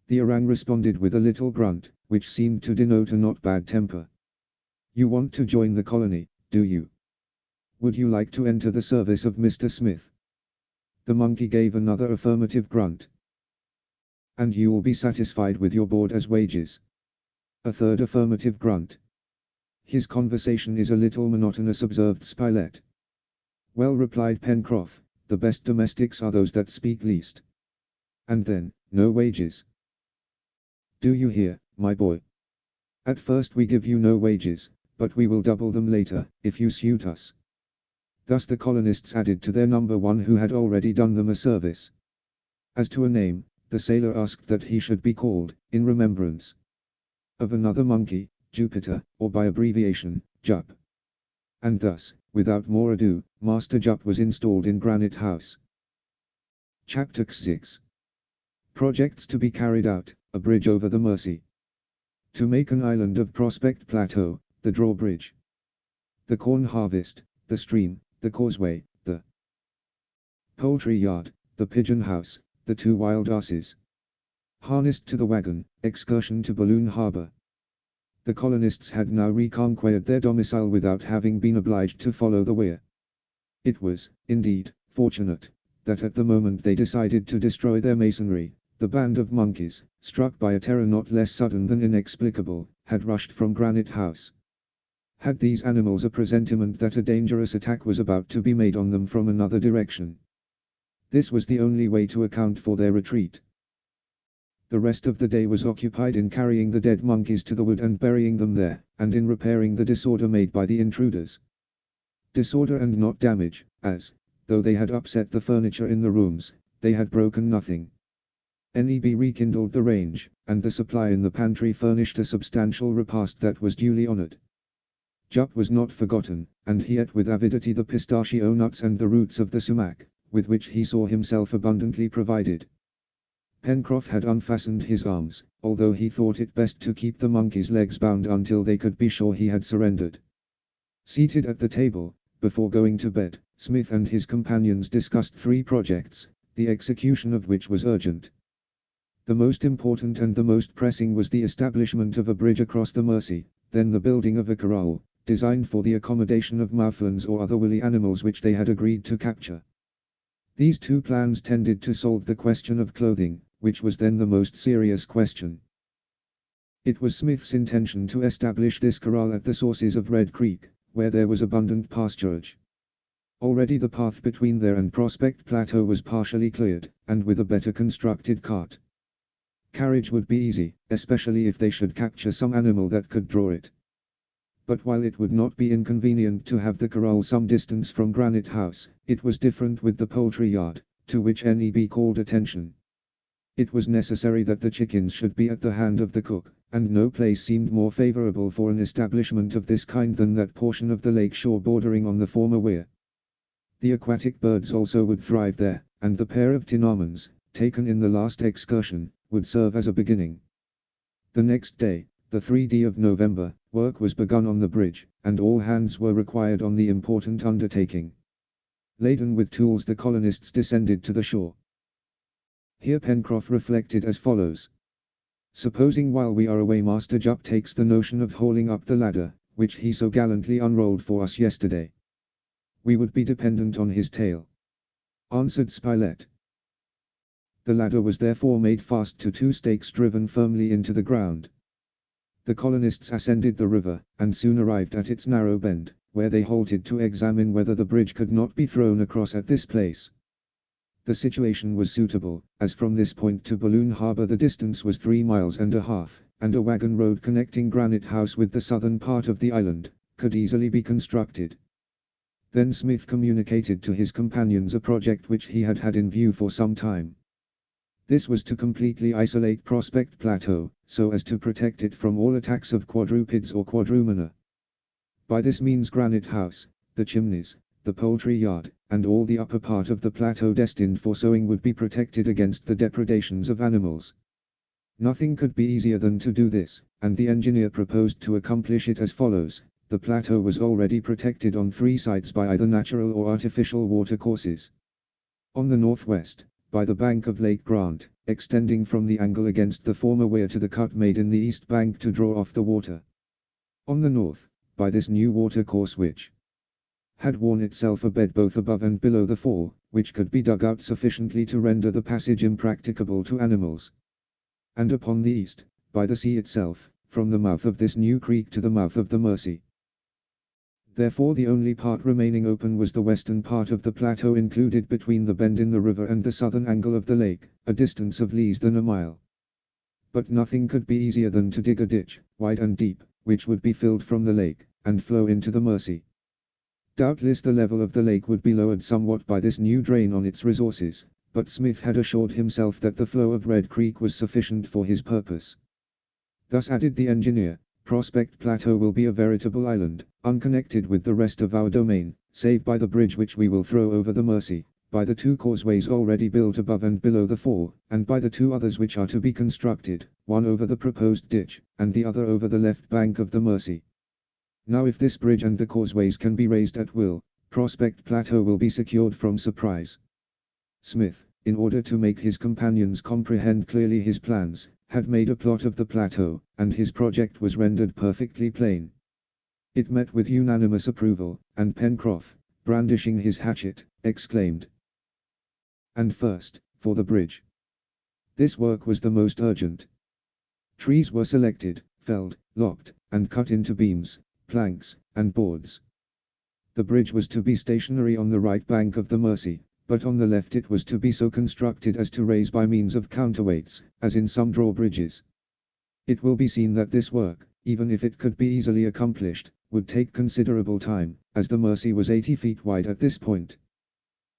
The orang responded with a little grunt, which seemed to denote a not bad temper. "You want to join the colony, do you? Would you like to enter the service of Mr. Smith?" The monkey gave another affirmative grunt. "And you will be satisfied with your board as wages?" A third affirmative grunt. "His conversation is a little monotonous," observed Spilett. "Well," replied Pencroff, "the best domestics are those that speak least. And then, no wages. Do you hear, my boy? At first we give you no wages, but we will double them later, if you suit us." Thus the colonists added to their number one who had already done them a service. As to a name, the sailor asked that he should be called, in remembrance of another monkey, Jupiter, or by abbreviation, Jup. And thus, without more ado, Master Jup was installed in Granite House. Chapter 6. Projects to be carried out, a bridge over the Mersey. To make an island of Prospect Plateau, the drawbridge. The corn harvest, the stream, the causeway, the poultry yard, the pigeon house, the 2 wild asses. Harnessed to the wagon, excursion to Balloon Harbor. The colonists had now reconquered their domicile without having been obliged to follow the weir. It was, indeed, fortunate, that at the moment they decided to destroy their masonry, the band of monkeys, struck by a terror not less sudden than inexplicable, had rushed from Granite House. Had these animals a presentiment that a dangerous attack was about to be made on them from another direction? This was the only way to account for their retreat. The rest of the day was occupied in carrying the dead monkeys to the wood and burying them there, and in repairing the disorder made by the intruders. Disorder and not damage, as, though they had upset the furniture in the rooms, they had broken nothing. Neb rekindled the range, and the supply in the pantry furnished a substantial repast that was duly honored. Jup was not forgotten, and he ate with avidity the pistachio nuts and the roots of the sumac, with which he saw himself abundantly provided. Pencroff had unfastened his arms, although he thought it best to keep the monkey's legs bound until they could be sure he had surrendered. Seated at the table, before going to bed, Smith and his companions discussed 3 projects, the execution of which was urgent. The most important and the most pressing was the establishment of a bridge across the Mersey, then the building of a corral, designed for the accommodation of mouflons or other woolly animals which they had agreed to capture. These 2 plans tended to solve the question of clothing, which was then the most serious question. It was Smith's intention to establish this corral at the sources of Red Creek, where there was abundant pasturage. Already the path between there and Prospect Plateau was partially cleared, and with a better constructed cart Carriage would be easy, especially if they should capture some animal that could draw it. But while it would not be inconvenient to have the corral some distance from Granite House, it was different with the poultry yard, to which NEB called attention. It was necessary that the chickens should be at the hand of the cook, and no place seemed more favorable for an establishment of this kind than that portion of the lake shore bordering on the former weir. The aquatic birds also would thrive there, and the pair of tin almonds, taken in the last excursion, would serve as a beginning. The next day, the 3rd of November, work was begun on the bridge, and all hands were required on the important undertaking. Laden with tools, the colonists descended to the shore. Here Pencroff reflected as follows. Supposing while we are away Master Jup takes the notion of hauling up the ladder, which he so gallantly unrolled for us yesterday. We would be dependent on his tail, answered Spilett. The ladder was therefore made fast to 2 stakes driven firmly into the ground. The colonists ascended the river, and soon arrived at its narrow bend, where they halted to examine whether the bridge could not be thrown across at this place. The situation was suitable, as from this point to Balloon Harbor the distance was 3 miles and a half, and a wagon road connecting Granite House with the southern part of the island could easily be constructed. Then Smith communicated to his companions a project which he had had in view for some time. This was to completely isolate Prospect Plateau, so as to protect it from all attacks of quadrupeds or quadrumana. By this means Granite House, the chimneys, the poultry yard, and all the upper part of the plateau destined for sowing would be protected against the depredations of animals. Nothing could be easier than to do this, and the engineer proposed to accomplish it as follows. The plateau was already protected on 3 sides by either natural or artificial watercourses. On the northwest, by the bank of Lake Grant, extending from the angle against the former weir to the cut made in the east bank to draw off the water. On the north, by this new watercourse which had worn itself a bed both above and below the fall, which could be dug out sufficiently to render the passage impracticable to animals. And upon the east, by the sea itself, from the mouth of this new creek to the mouth of the Mersey. Therefore the only part remaining open was the western part of the plateau included between the bend in the river and the southern angle of the lake, a distance of less than a mile. But nothing could be easier than to dig a ditch, wide and deep, which would be filled from the lake, and flow into the Mersey. Doubtless the level of the lake would be lowered somewhat by this new drain on its resources, but Smith had assured himself that the flow of Red Creek was sufficient for his purpose. Thus added the engineer, Prospect Plateau will be a veritable island, unconnected with the rest of our domain, save by the bridge which we will throw over the Mersey, by the 2 causeways already built above and below the fall, and by the 2 others which are to be constructed, one over the proposed ditch, and the other over the left bank of the Mersey. Now if this bridge and the causeways can be raised at will, Prospect Plateau will be secured from surprise. Smith, in order to make his companions comprehend clearly his plans, had made a plot of the plateau, and his project was rendered perfectly plain. It met with unanimous approval, and Pencroff, brandishing his hatchet, exclaimed, "And first, for the bridge." This work was the most urgent. Trees were selected, felled, lopped, and cut into beams, planks, and boards. The bridge was to be stationary on the right bank of the Mersey, but on the left it was to be so constructed as to raise by means of counterweights, as in some drawbridges. It will be seen that this work, even if it could be easily accomplished, would take considerable time, as the Mersey was 80 feet wide at this point.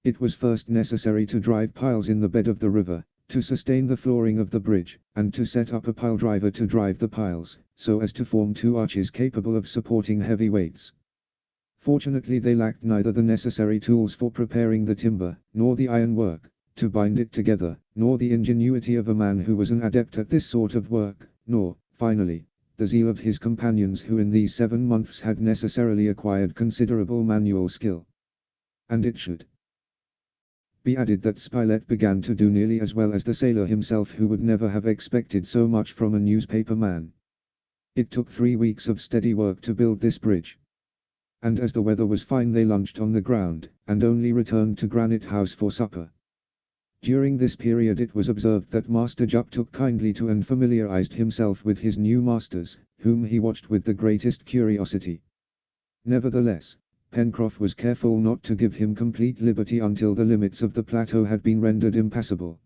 It was first necessary to drive piles in the bed of the river, to sustain the flooring of the bridge, and to set up a pile driver to drive the piles, so as to form 2 arches capable of supporting heavy weights. Fortunately they lacked neither the necessary tools for preparing the timber, nor the ironwork to bind it together, nor the ingenuity of a man who was an adept at this sort of work, nor, finally, the zeal of his companions who in these 7 months had necessarily acquired considerable manual skill. And it should be added that Spilett began to do nearly as well as the sailor himself, who would never have expected so much from a newspaper man. It took 3 weeks of steady work to build this bridge. And as the weather was fine they lunched on the ground, and only returned to Granite House for supper. During this period it was observed that Master Jup took kindly to and familiarized himself with his new masters, whom he watched with the greatest curiosity. Nevertheless, Pencroff was careful not to give him complete liberty until the limits of the plateau had been rendered impassable.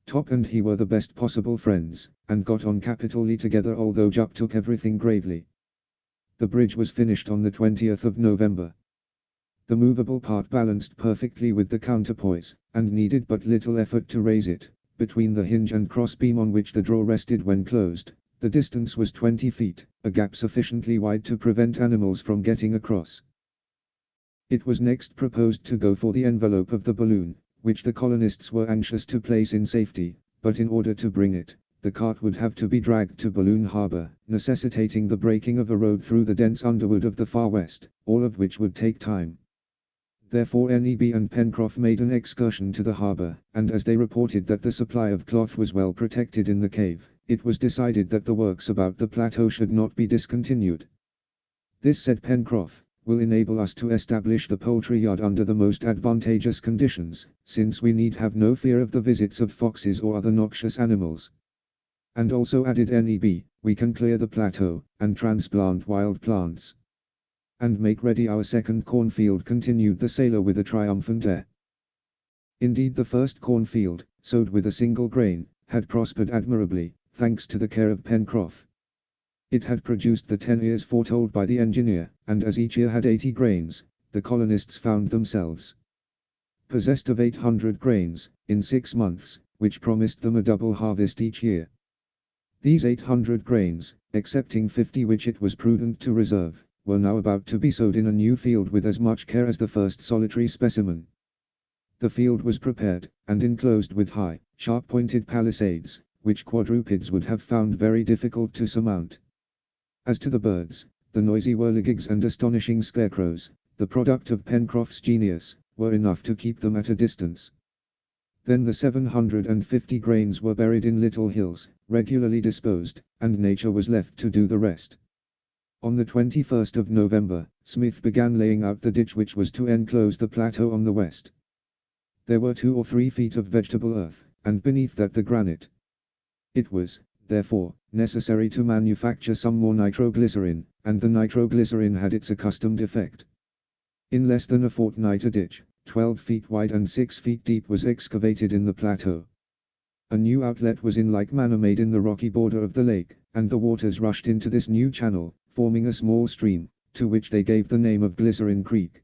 Top and he were the best possible friends, and got on capitally together, although Jup took everything gravely. The bridge was finished on the 20th of November. The movable part balanced perfectly with the counterpoise, and needed but little effort to raise it. Between the hinge and crossbeam on which the draw rested when closed, the distance was 20 feet, a gap sufficiently wide to prevent animals from getting across. It was next proposed to go for the envelope of the balloon, which the colonists were anxious to place in safety, but in order to bring it, the cart would have to be dragged to Balloon Harbor, necessitating the breaking of a road through the dense underwood of the far west, all of which would take time. Therefore Neb and Pencroff made an excursion to the harbor, and as they reported that the supply of cloth was well protected in the cave, it was decided that the works about the plateau should not be discontinued. This, said Pencroff, will enable us to establish the poultry yard under the most advantageous conditions, since we need have no fear of the visits of foxes or other noxious animals. And also, added Neb, we can clear the plateau, and transplant wild plants. And make ready our second cornfield, continued the sailor with a triumphant air. Indeed, the first cornfield, sowed with a single grain, had prospered admirably, thanks to the care of Pencroff. It had produced the 10 ears foretold by the engineer, and as each ear had 80 grains, the colonists found themselves possessed of 800 grains, in 6 months, which promised them a double harvest each year. These 800 grains, excepting 50 which it was prudent to reserve, were now about to be sowed in a new field with as much care as the first solitary specimen. The field was prepared, and enclosed with high, sharp-pointed palisades, which quadrupeds would have found very difficult to surmount. As to the birds, the noisy whirligigs and astonishing scarecrows, the product of Pencroff's genius, were enough to keep them at a distance. Then the 750 grains were buried in little hills, regularly disposed, and nature was left to do the rest. On the 21st of November, Smith began laying out the ditch which was to enclose the plateau on the west. There were 2 or 3 feet of vegetable earth, and beneath that the granite. It was, therefore, necessary to manufacture some more nitroglycerin, and the nitroglycerin had its accustomed effect. In less than a fortnight a ditch, 12 feet wide and 6 feet deep, was excavated in the plateau. A new outlet was in like manner made in the rocky border of the lake, and the waters rushed into this new channel, forming a small stream, to which they gave the name of Glycerin Creek.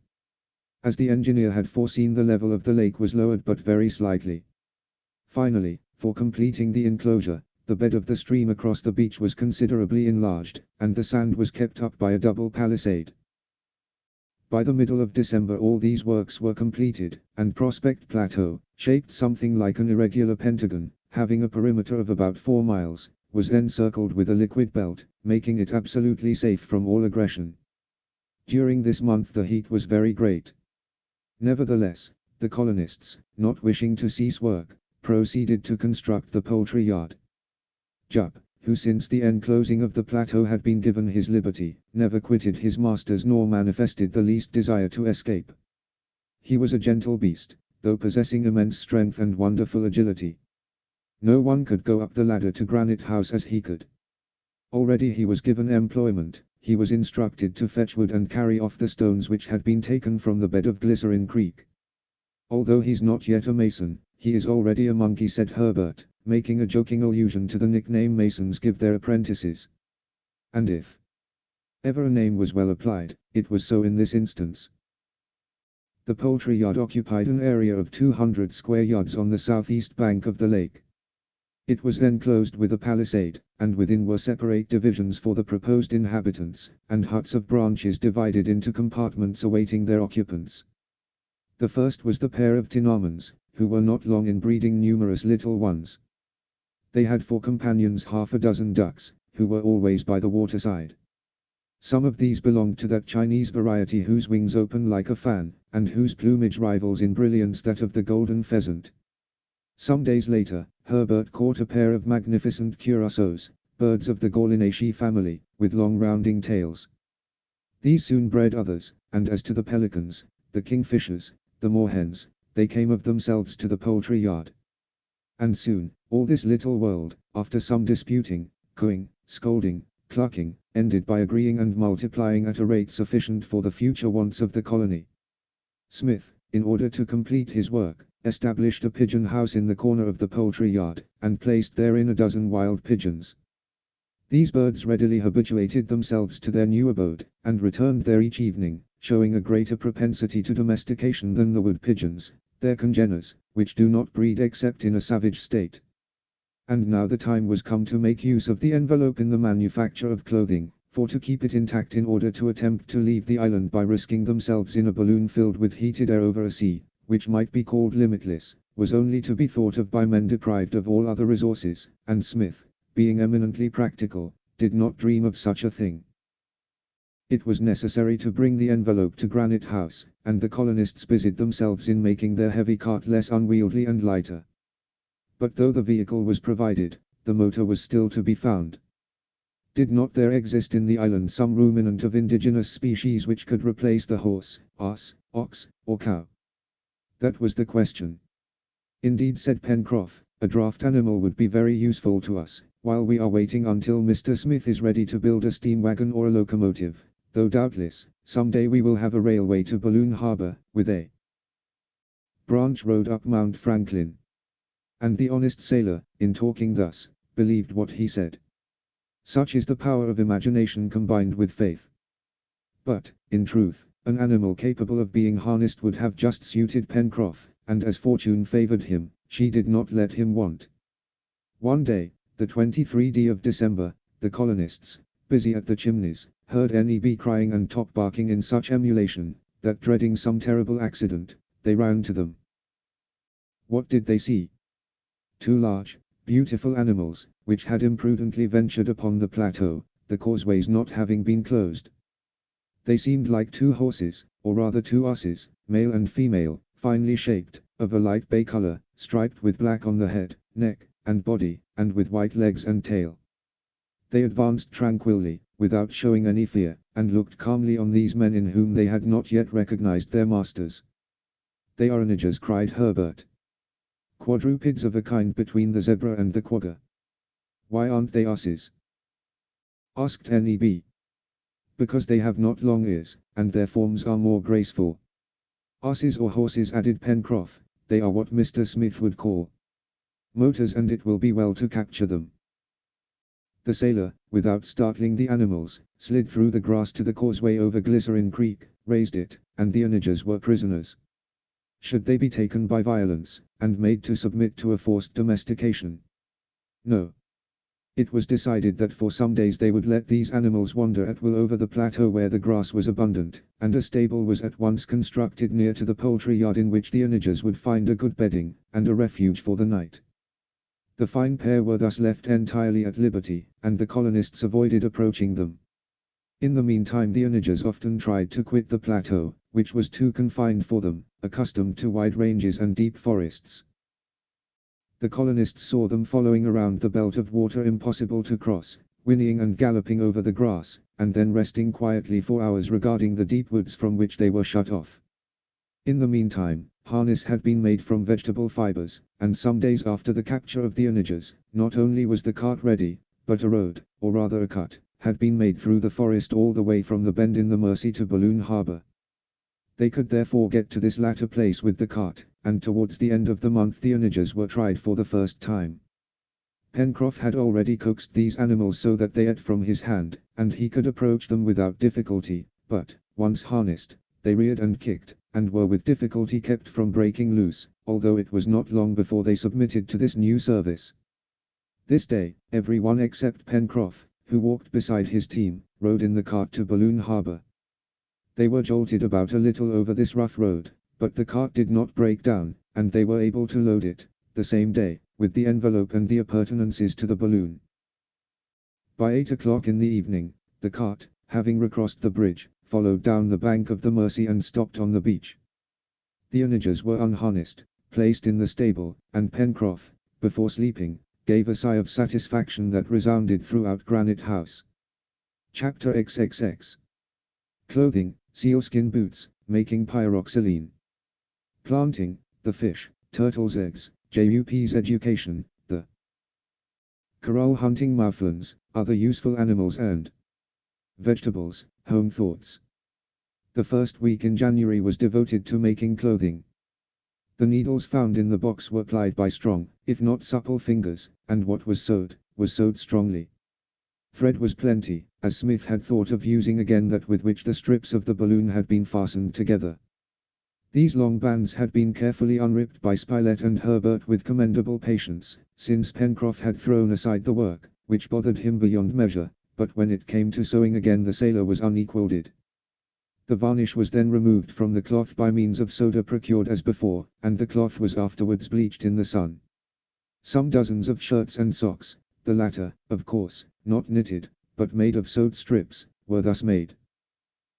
As the engineer had foreseen, the level of the lake was lowered but very slightly. Finally, for completing the enclosure, the bed of the stream across the beach was considerably enlarged, and the sand was kept up by a double palisade. By the middle of December all these works were completed, and Prospect Plateau, shaped something like an irregular pentagon, having a perimeter of about 4 miles, was then circled with a liquid belt, making it absolutely safe from all aggression. During this month the heat was very great. Nevertheless, the colonists, not wishing to cease work, proceeded to construct the poultry yard. Jup, who since the enclosing of the plateau had been given his liberty, never quitted his masters nor manifested the least desire to escape. He was a gentle beast, though possessing immense strength and wonderful agility. No one could go up the ladder to Granite House as he could. Already he was given employment, he was instructed to fetch wood and carry off the stones which had been taken from the bed of Glycerin Creek. Although he's not yet a mason, he is already a monkey, said Herbert, making a joking allusion to the nickname masons give their apprentices. And if ever a name was well applied, it was so in this instance. The poultry yard occupied an area of 200 square yards on the southeast bank of the lake. It was then closed with a palisade, and within were separate divisions for the proposed inhabitants, and huts of branches divided into compartments awaiting their occupants. The first was the pair of Tinamans, who were not long in breeding numerous little ones. They had for companions 6 ducks, who were always by the waterside. Some of these belonged to that Chinese variety whose wings open like a fan, and whose plumage rivals in brilliance that of the golden pheasant. Some days later, Herbert caught a pair of magnificent curassows, birds of the Gallinaceae family, with long rounding tails. These soon bred others, and as to the pelicans, the kingfishers, the moorhens, they came of themselves to the poultry yard. And soon, all this little world, after some disputing, cooing, scolding, clucking, ended by agreeing and multiplying at a rate sufficient for the future wants of the colony. Smith, in order to complete his work, established a pigeon house in the corner of the poultry yard, and placed therein a dozen wild pigeons. These birds readily habituated themselves to their new abode, and returned there each evening, showing a greater propensity to domestication than the wood pigeons, their congeners, which do not breed except in a savage state. And now the time was come to make use of the envelope in the manufacture of clothing, for to keep it intact in order to attempt to leave the island by risking themselves in a balloon filled with heated air over a sea, which might be called limitless, was only to be thought of by men deprived of all other resources, and Smith, being eminently practical, did not dream of such a thing. It was necessary to bring the envelope to Granite House, and the colonists busied themselves in making their heavy cart less unwieldy and lighter. But though the vehicle was provided, the motor was still to be found. Did not there exist in the island some ruminant of indigenous species which could replace the horse, ass, ox, or cow? That was the question. Indeed, said Pencroff, a draft animal would be very useful to us, while we are waiting until Mr. Smith is ready to build a steam wagon or a locomotive, though doubtless, some day we will have a railway to Balloon Harbor, with a branch road up Mount Franklin. And the honest sailor, in talking thus, believed what he said. Such is the power of imagination combined with faith. But, in truth, an animal capable of being harnessed would have just suited Pencroff, and as fortune favored him, she did not let him want. One day, the 23rd of December, the colonists, busy at the chimneys, heard Neb crying and Top barking in such emulation, that dreading some terrible accident, they ran to them. What did they see? Two large, beautiful animals, which had imprudently ventured upon the plateau, the causeways not having been closed. They seemed like two horses, or rather two asses, male and female, finely shaped, of a light bay color, striped with black on the head, neck, and body, and with white legs and tail. They advanced tranquilly, without showing any fear, and looked calmly on these men in whom they had not yet recognized their masters. They are onagers, cried Herbert. Quadrupeds of a kind between the zebra and the quagga. Why aren't they asses? Asked Neb. Because they have not long ears, and their forms are more graceful. Asses or horses, added Pencroff, they are what Mr. Smith would call motors, and it will be well to capture them. The sailor, without startling the animals, slid through the grass to the causeway over Glycerine Creek, raised it, and the onagers were prisoners. Should they be taken by violence, and made to submit to a forced domestication? No. It was decided that for some days they would let these animals wander at will over the plateau where the grass was abundant, and a stable was at once constructed near to the poultry yard in which the onagers would find a good bedding, and a refuge for the night. The fine pair were thus left entirely at liberty, and the colonists avoided approaching them. In the meantime the onagers often tried to quit the plateau, which was too confined for them, accustomed to wide ranges and deep forests. The colonists saw them following around the belt of water impossible to cross, whinnying and galloping over the grass, and then resting quietly for hours regarding the deep woods from which they were shut off. In the meantime, harness had been made from vegetable fibers, and some days after the capture of the onagers, not only was the cart ready, but a road, or rather a cut, had been made through the forest all the way from the bend in the Mersey to Balloon Harbor. They could therefore get to this latter place with the cart, and towards the end of the month the onagers were tried for the first time. Pencroff had already coaxed these animals so that they ate from his hand, and he could approach them without difficulty, but, once harnessed, they reared and kicked, and were with difficulty kept from breaking loose, although it was not long before they submitted to this new service. This day, every one except Pencroff, who walked beside his team, rode in the cart to Balloon Harbor. They were jolted about a little over this rough road, but the cart did not break down, and they were able to load it, the same day, with the envelope and the appurtenances to the balloon. By 8 o'clock in the evening, the cart, having recrossed the bridge, followed down the bank of the Mersey and stopped on the beach. The onagers were unharnessed, placed in the stable, and Pencroff, before sleeping, gave a sigh of satisfaction that resounded throughout Granite House. Chapter XXX. Clothing, sealskin boots, making pyroxylene. Planting, the fish, turtles' eggs, JUP's education, the corral hunting mouflons, other useful animals and vegetables, home thoughts. The first week in January was devoted to making clothing. The needles found in the box were plied by strong, if not supple fingers, and what was sewed strongly. Thread was plenty, as Smith had thought of using again that with which the strips of the balloon had been fastened together. These long bands had been carefully unripped by Spilett and Herbert with commendable patience, since Pencroff had thrown aside the work, which bothered him beyond measure, but when it came to sewing again the sailor was unequalled. The varnish was then removed from the cloth by means of soda procured as before, and the cloth was afterwards bleached in the sun. Some dozens of shirts and socks, the latter, of course, not knitted, but made of sewed strips, were thus made.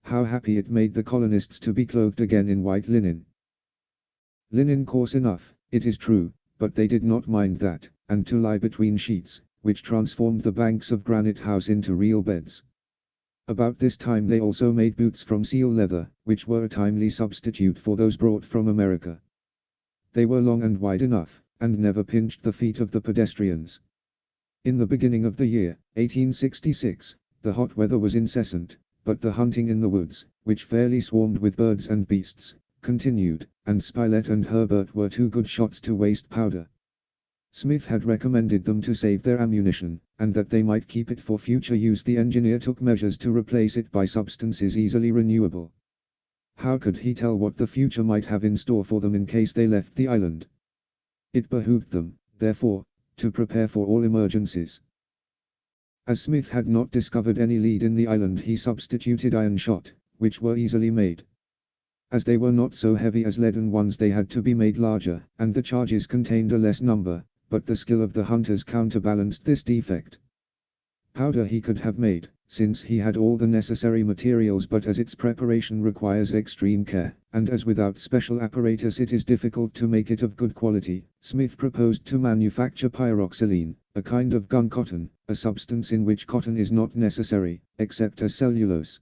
How happy it made the colonists to be clothed again in white linen. Linen coarse enough, it is true, but they did not mind that, and to lie between sheets, which transformed the banks of Granite House into real beds. About this time they also made boots from seal leather, which were a timely substitute for those brought from America. They were long and wide enough, and never pinched the feet of the pedestrians. In the beginning of the year, 1866, the hot weather was incessant, but the hunting in the woods, which fairly swarmed with birds and beasts, continued, and Spilett and Herbert were too good shots to waste powder. Smith had recommended them to save their ammunition, and that they might keep it for future use. The engineer took measures to replace it by substances easily renewable. How could he tell what the future might have in store for them in case they left the island? It behooved them, therefore, to prepare for all emergencies. As Smith had not discovered any lead in the island, he substituted iron shot, which were easily made. As they were not so heavy as leaden ones, they had to be made larger, and the charges contained a less number, but the skill of the hunters counterbalanced this defect. Powder he could have made, since he had all the necessary materials, but as its preparation requires extreme care, and as without special apparatus it is difficult to make it of good quality, Smith proposed to manufacture pyroxylene, a kind of gun cotton, a substance in which cotton is not necessary, except as cellulose.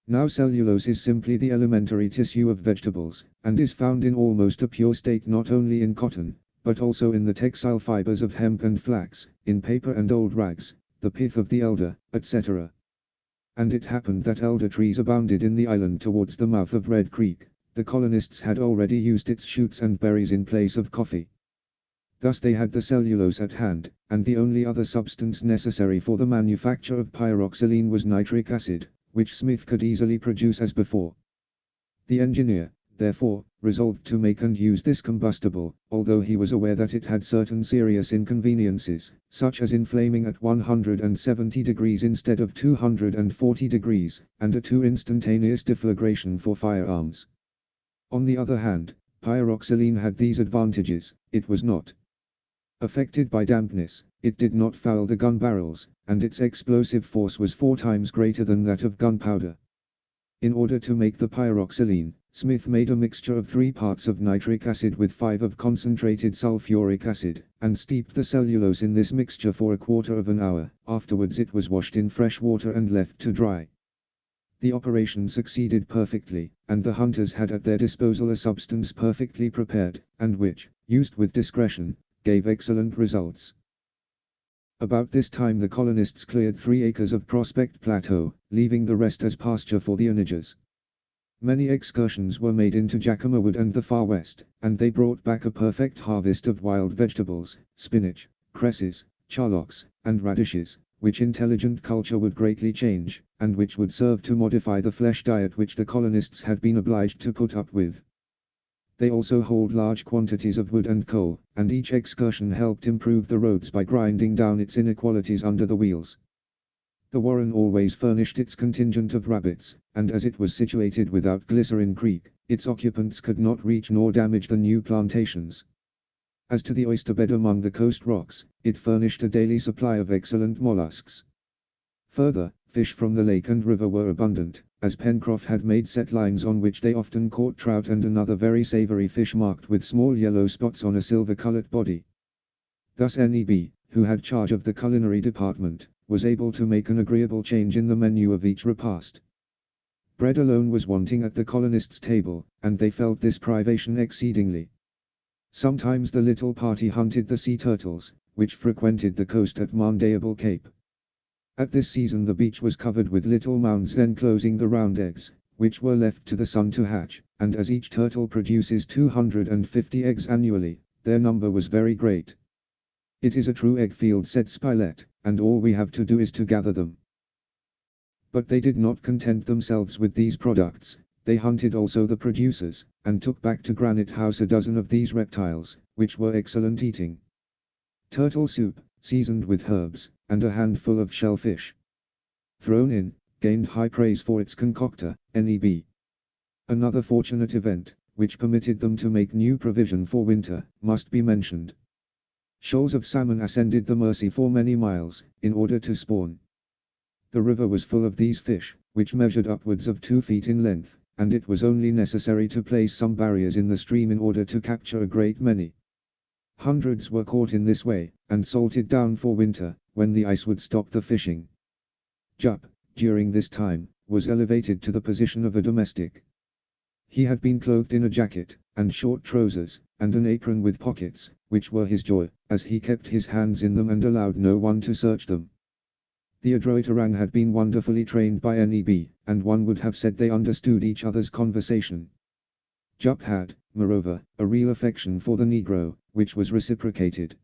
Now cellulose is simply the elementary tissue of vegetables, and is found in almost a pure state not only in cotton, but also in the textile fibers of hemp and flax, in paper and old rags, the pith of the elder, etc. And it happened that elder trees abounded in the island towards the mouth of Red Creek. The colonists had already used its shoots and berries in place of coffee. Thus they had the cellulose at hand, and the only other substance necessary for the manufacture of pyroxylene was nitric acid, which Smith could easily produce as before. The engineer, therefore, resolved to make and use this combustible, although he was aware that it had certain serious inconveniences, such as inflaming at 170 degrees instead of 240 degrees, and a too instantaneous deflagration for firearms. On the other hand, pyroxylene had these advantages: it was not affected by dampness, it did not foul the gun barrels, and its explosive force was 4 times greater than that of gunpowder. In order to make the pyroxylene, Smith made a mixture of 3 parts of nitric acid with 5 of concentrated sulfuric acid, and steeped the cellulose in this mixture for a quarter of an hour. Afterwards it was washed in fresh water and left to dry. The operation succeeded perfectly, and the hunters had at their disposal a substance perfectly prepared, and which, used with discretion, gave excellent results. About this time the colonists cleared 3 acres of Prospect Plateau, leaving the rest as pasture for the onagers. Many excursions were made into Jacama Wood and the Far West, and they brought back a perfect harvest of wild vegetables, spinach, cresses, charlocks, and radishes, which intelligent culture would greatly change, and which would serve to modify the flesh diet which the colonists had been obliged to put up with. They also hauled large quantities of wood and coal, and each excursion helped improve the roads by grinding down its inequalities under the wheels. The warren always furnished its contingent of rabbits, and as it was situated without Glycerine Creek, its occupants could not reach nor damage the new plantations. As to the oyster bed among the coast rocks, it furnished a daily supply of excellent mollusks. Further, fish from the lake and river were abundant, as Pencroff had made set lines on which they often caught trout and another very savory fish marked with small yellow spots on a silver-colored body. Thus Neb, who had charge of the culinary department, was able to make an agreeable change in the menu of each repast. Bread alone was wanting at the colonists' table, and they felt this privation exceedingly. Sometimes the little party hunted the sea turtles, which frequented the coast at Mandiable Cape. At this season the beach was covered with little mounds enclosing the round eggs, which were left to the sun to hatch, and as each turtle produces 250 eggs annually, their number was very great. "It is a true egg field," said Spilett, "and all we have to do is to gather them." But they did not content themselves with these products. They hunted also the producers, and took back to Granite House a dozen of these reptiles, which were excellent eating. Turtle soup, seasoned with herbs, and a handful of shellfish thrown in, gained high praise for its concoctor, Neb. Another fortunate event, which permitted them to make new provision for winter, must be mentioned. Shoals of salmon ascended the Mersey for many miles, in order to spawn. The river was full of these fish, which measured upwards of 2 feet in length, and it was only necessary to place some barriers in the stream in order to capture a great many. Hundreds were caught in this way, and salted down for winter, when the ice would stop the fishing. Jup, during this time, was elevated to the position of a domestic. He had been clothed in a jacket, and short trousers, and an apron with pockets, which were his joy, as he kept his hands in them and allowed no one to search them. The adroit orang had been wonderfully trained by Neb, and one would have said they understood each other's conversation. Jup had, moreover, a real affection for the Negro, which was reciprocated.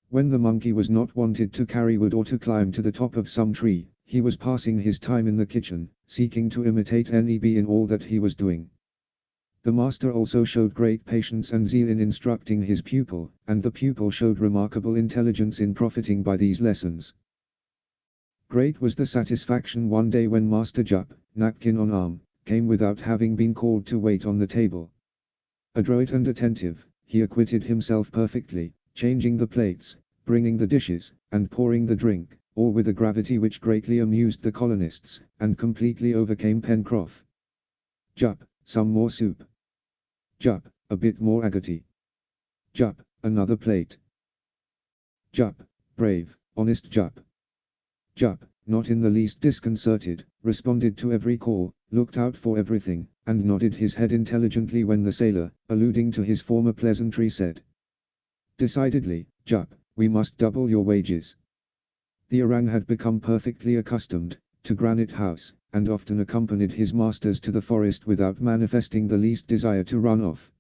When the monkey was not wanted to carry wood or to climb to the top of some tree, he was passing his time in the kitchen, seeking to imitate Neb in all that he was doing. The master also showed great patience and zeal in instructing his pupil, and the pupil showed remarkable intelligence in profiting by these lessons. Great was the satisfaction one day when Master Jup, napkin on arm, came without having been called to wait on the table. Adroit and attentive, he acquitted himself perfectly, changing the plates, bringing the dishes, and pouring the drink, all with a gravity which greatly amused the colonists, and completely overcame Pencroff. "Jup, some more soup." "Jup, a bit more agouti." "Jup, another plate." Jup, brave, honest Jup. Jup, not in the least disconcerted, responded to every call, looked out for everything, and nodded his head intelligently when the sailor, alluding to his former pleasantry, said, "Decidedly, Jup, we must double your wages." The orang had become perfectly accustomed to Granite House, and often accompanied his masters to the forest without manifesting the least desire to run off.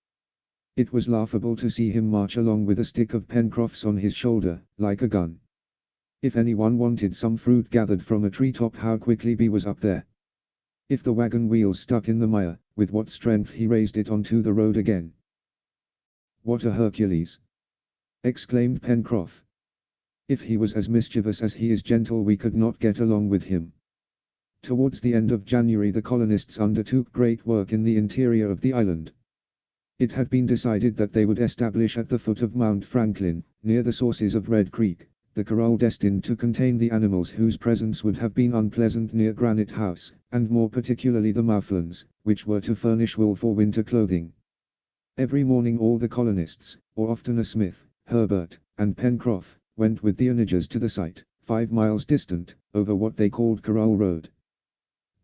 It was laughable to see him march along with a stick of Pencroff's on his shoulder, like a gun. If anyone wanted some fruit gathered from a treetop, how quickly he was up there. If the wagon wheels stuck in the mire, with what strength he raised it onto the road again. "What a Hercules!" exclaimed Pencroff. "If he was as mischievous as he is gentle, we could not get along with him." Towards the end of January the colonists undertook great work in the interior of the island. It had been decided that they would establish at the foot of Mount Franklin, near the sources of Red Creek, the corral destined to contain the animals whose presence would have been unpleasant near Granite House, and more particularly the mouflons, which were to furnish wool for winter clothing. Every morning all the colonists, or oftener Smith, Herbert, and Pencroff, went with the onagers to the site, 5 miles distant, over what they called Corral Road.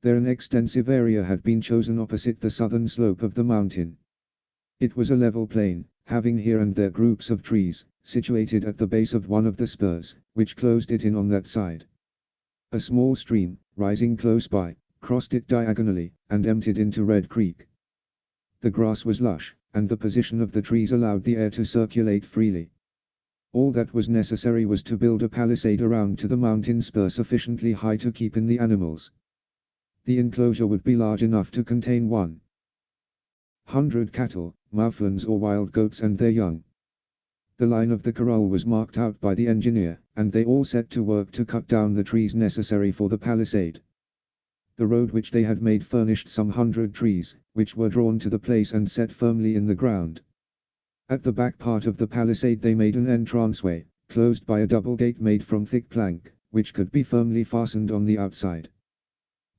There an extensive area had been chosen opposite the southern slope of the mountain. It was a level plain, having here and there groups of trees, situated at the base of one of the spurs, which closed it in on that side. A small stream, rising close by, crossed it diagonally, and emptied into Red Creek. The grass was lush, and the position of the trees allowed the air to circulate freely. All that was necessary was to build a palisade around to the mountain spur sufficiently high to keep in the animals. The enclosure would be large enough to contain 100 cattle, mouflons or wild goats and their young. The line of the corral was marked out by the engineer, and they all set to work to cut down the trees necessary for the palisade. The road which they had made furnished some 100 trees, which were drawn to the place and set firmly in the ground. At the back part of the palisade they made an entranceway, closed by a double gate made from thick plank, which could be firmly fastened on the outside.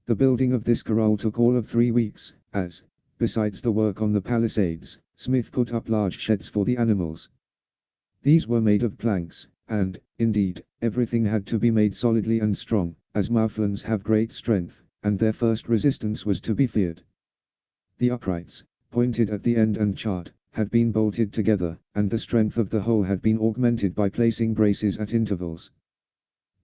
The building of this corral took all of 3 weeks, as, besides the work on the palisades, Smith put up large sheds for the animals. These were made of planks, and, indeed, everything had to be made solidly and strong, as mouflons have great strength, and their first resistance was to be feared. The uprights, pointed at the end and charred, had been bolted together, and the strength of the whole had been augmented by placing braces at intervals.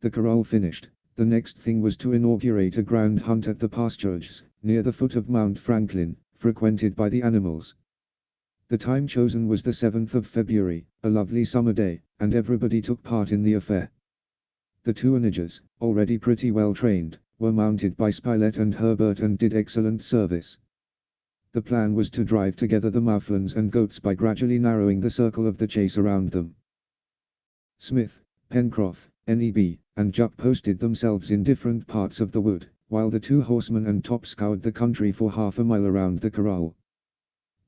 The corral finished, the next thing was to inaugurate a grand hunt at the pasturages, near the foot of Mount Franklin, frequented by the animals. The time chosen was the 7th of February, a lovely summer day, and everybody took part in the affair. The two onagers, already pretty well trained, were mounted by Spilett and Herbert and did excellent service. The plan was to drive together the mouflons and goats by gradually narrowing the circle of the chase around them. Smith, Pencroff, Neb, and Jup posted themselves in different parts of the wood, while the two horsemen and Top scoured the country for half a mile around the corral.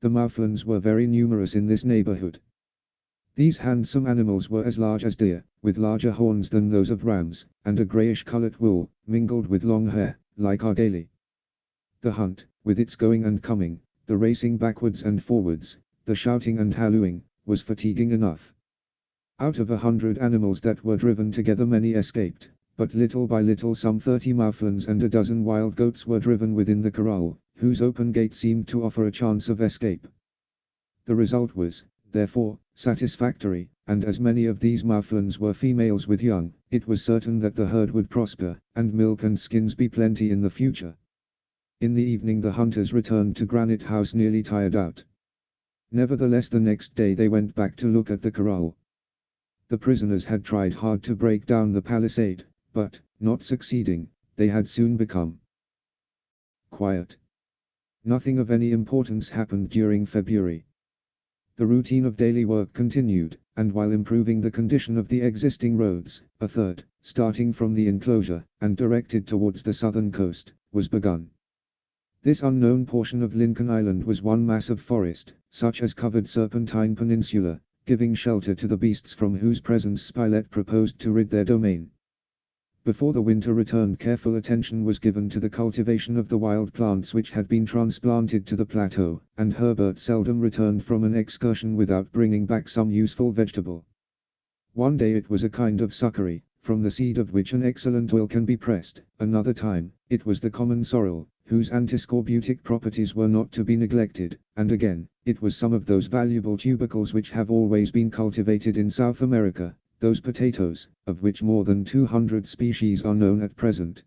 The mouflons were very numerous in this neighborhood. These handsome animals were as large as deer, with larger horns than those of rams, and a grayish-colored wool, mingled with long hair, like our daily. The hunt, with its going and coming, the racing backwards and forwards, the shouting and hallooing, was fatiguing enough. Out of 100 animals that were driven together many escaped, but little by little some 30 mouflons and a dozen wild goats were driven within the corral, whose open gate seemed to offer a chance of escape. The result was, therefore, satisfactory, and as many of these mouflons were females with young, it was certain that the herd would prosper, and milk and skins be plenty in the future. In the evening the hunters returned to Granite House nearly tired out. Nevertheless the next day they went back to look at the corral. The prisoners had tried hard to break down the palisade, but, not succeeding, they had soon become quiet. Nothing of any importance happened during February. The routine of daily work continued, and while improving the condition of the existing roads, a third, starting from the enclosure, and directed towards the southern coast, was begun. This unknown portion of Lincoln Island was one mass of forest, such as covered Serpentine Peninsula, giving shelter to the beasts from whose presence Spilett proposed to rid their domain. Before the winter returned careful attention was given to the cultivation of the wild plants which had been transplanted to the plateau, and Herbert seldom returned from an excursion without bringing back some useful vegetable. One day it was a kind of succory, from the seed of which an excellent oil can be pressed; another time, it was the common sorrel, whose antiscorbutic properties were not to be neglected, and again, it was some of those valuable tubercles which have always been cultivated in South America, those potatoes, of which more than 200 species are known at present.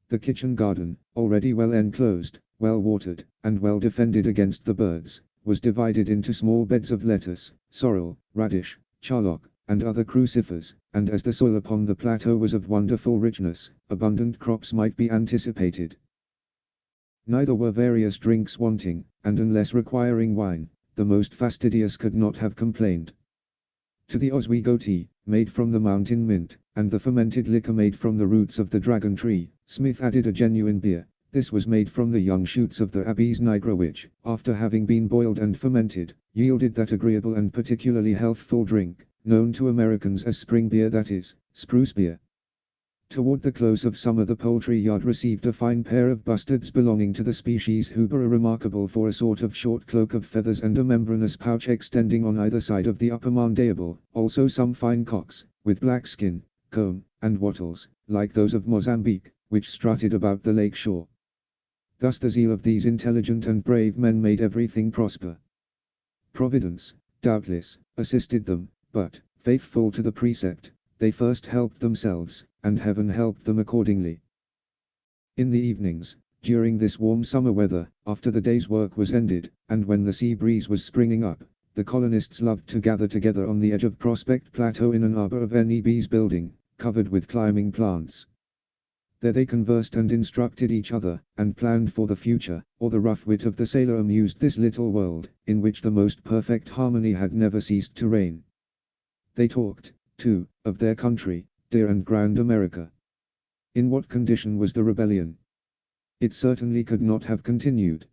The kitchen garden, already well enclosed, well watered, and well defended against the birds, was divided into small beds of lettuce, sorrel, radish, charlock, and other crucifers, and as the soil upon the plateau was of wonderful richness, abundant crops might be anticipated. Neither were various drinks wanting, and unless requiring wine, the most fastidious could not have complained. To the Oswego tea, made from the mountain mint, and the fermented liquor made from the roots of the dragon tree, Smith added a genuine beer. This was made from the young shoots of the Abies nigra which, after having been boiled and fermented, yielded that agreeable and particularly healthful drink, known to Americans as spring beer, that is, spruce beer. Toward the close of summer the poultry yard received a fine pair of bustards belonging to the species Hubera, remarkable for a sort of short cloak of feathers and a membranous pouch extending on either side of the upper mandible, also some fine cocks, with black skin, comb, and wattles, like those of Mozambique, which strutted about the lake shore. Thus the zeal of these intelligent and brave men made everything prosper. Providence, doubtless, assisted them, but, faithful to the precept, they first helped themselves, and heaven helped them accordingly. In the evenings, during this warm summer weather, after the day's work was ended, and when the sea breeze was springing up, the colonists loved to gather together on the edge of Prospect Plateau in an arbor of Neb's building, covered with climbing plants. There they conversed and instructed each other, and planned for the future, or the rough wit of the sailor amused this little world, in which the most perfect harmony had never ceased to reign. They talked, too, of their country, dear and grand America. In what condition was the rebellion? It certainly could not have continued.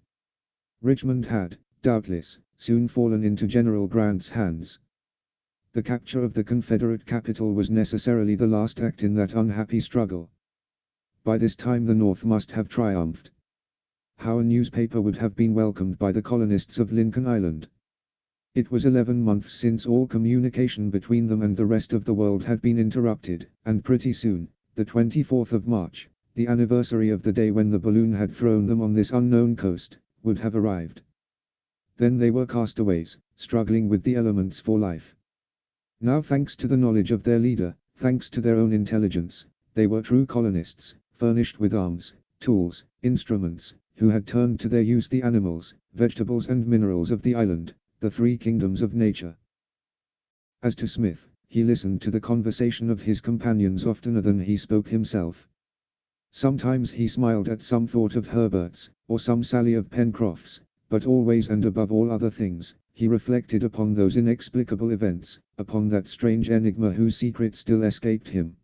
Richmond had, doubtless, soon fallen into General Grant's hands. The capture of the Confederate capital was necessarily the last act in that unhappy struggle. By this time the North must have triumphed. How a newspaper would have been welcomed by the colonists of Lincoln Island. It was 11 months since all communication between them and the rest of the world had been interrupted, and pretty soon, the 24th of March, the anniversary of the day when the balloon had thrown them on this unknown coast, would have arrived. Then they were castaways, struggling with the elements for life. Now, thanks to the knowledge of their leader, thanks to their own intelligence, they were true colonists, furnished with arms, tools, instruments, who had turned to their use the animals, vegetables and minerals of the island, the three kingdoms of nature. As to Smith, he listened to the conversation of his companions oftener than he spoke himself. Sometimes he smiled at some thought of Herbert's, or some sally of Pencroft's, but always and above all other things, he reflected upon those inexplicable events, upon that strange enigma whose secret still escaped him.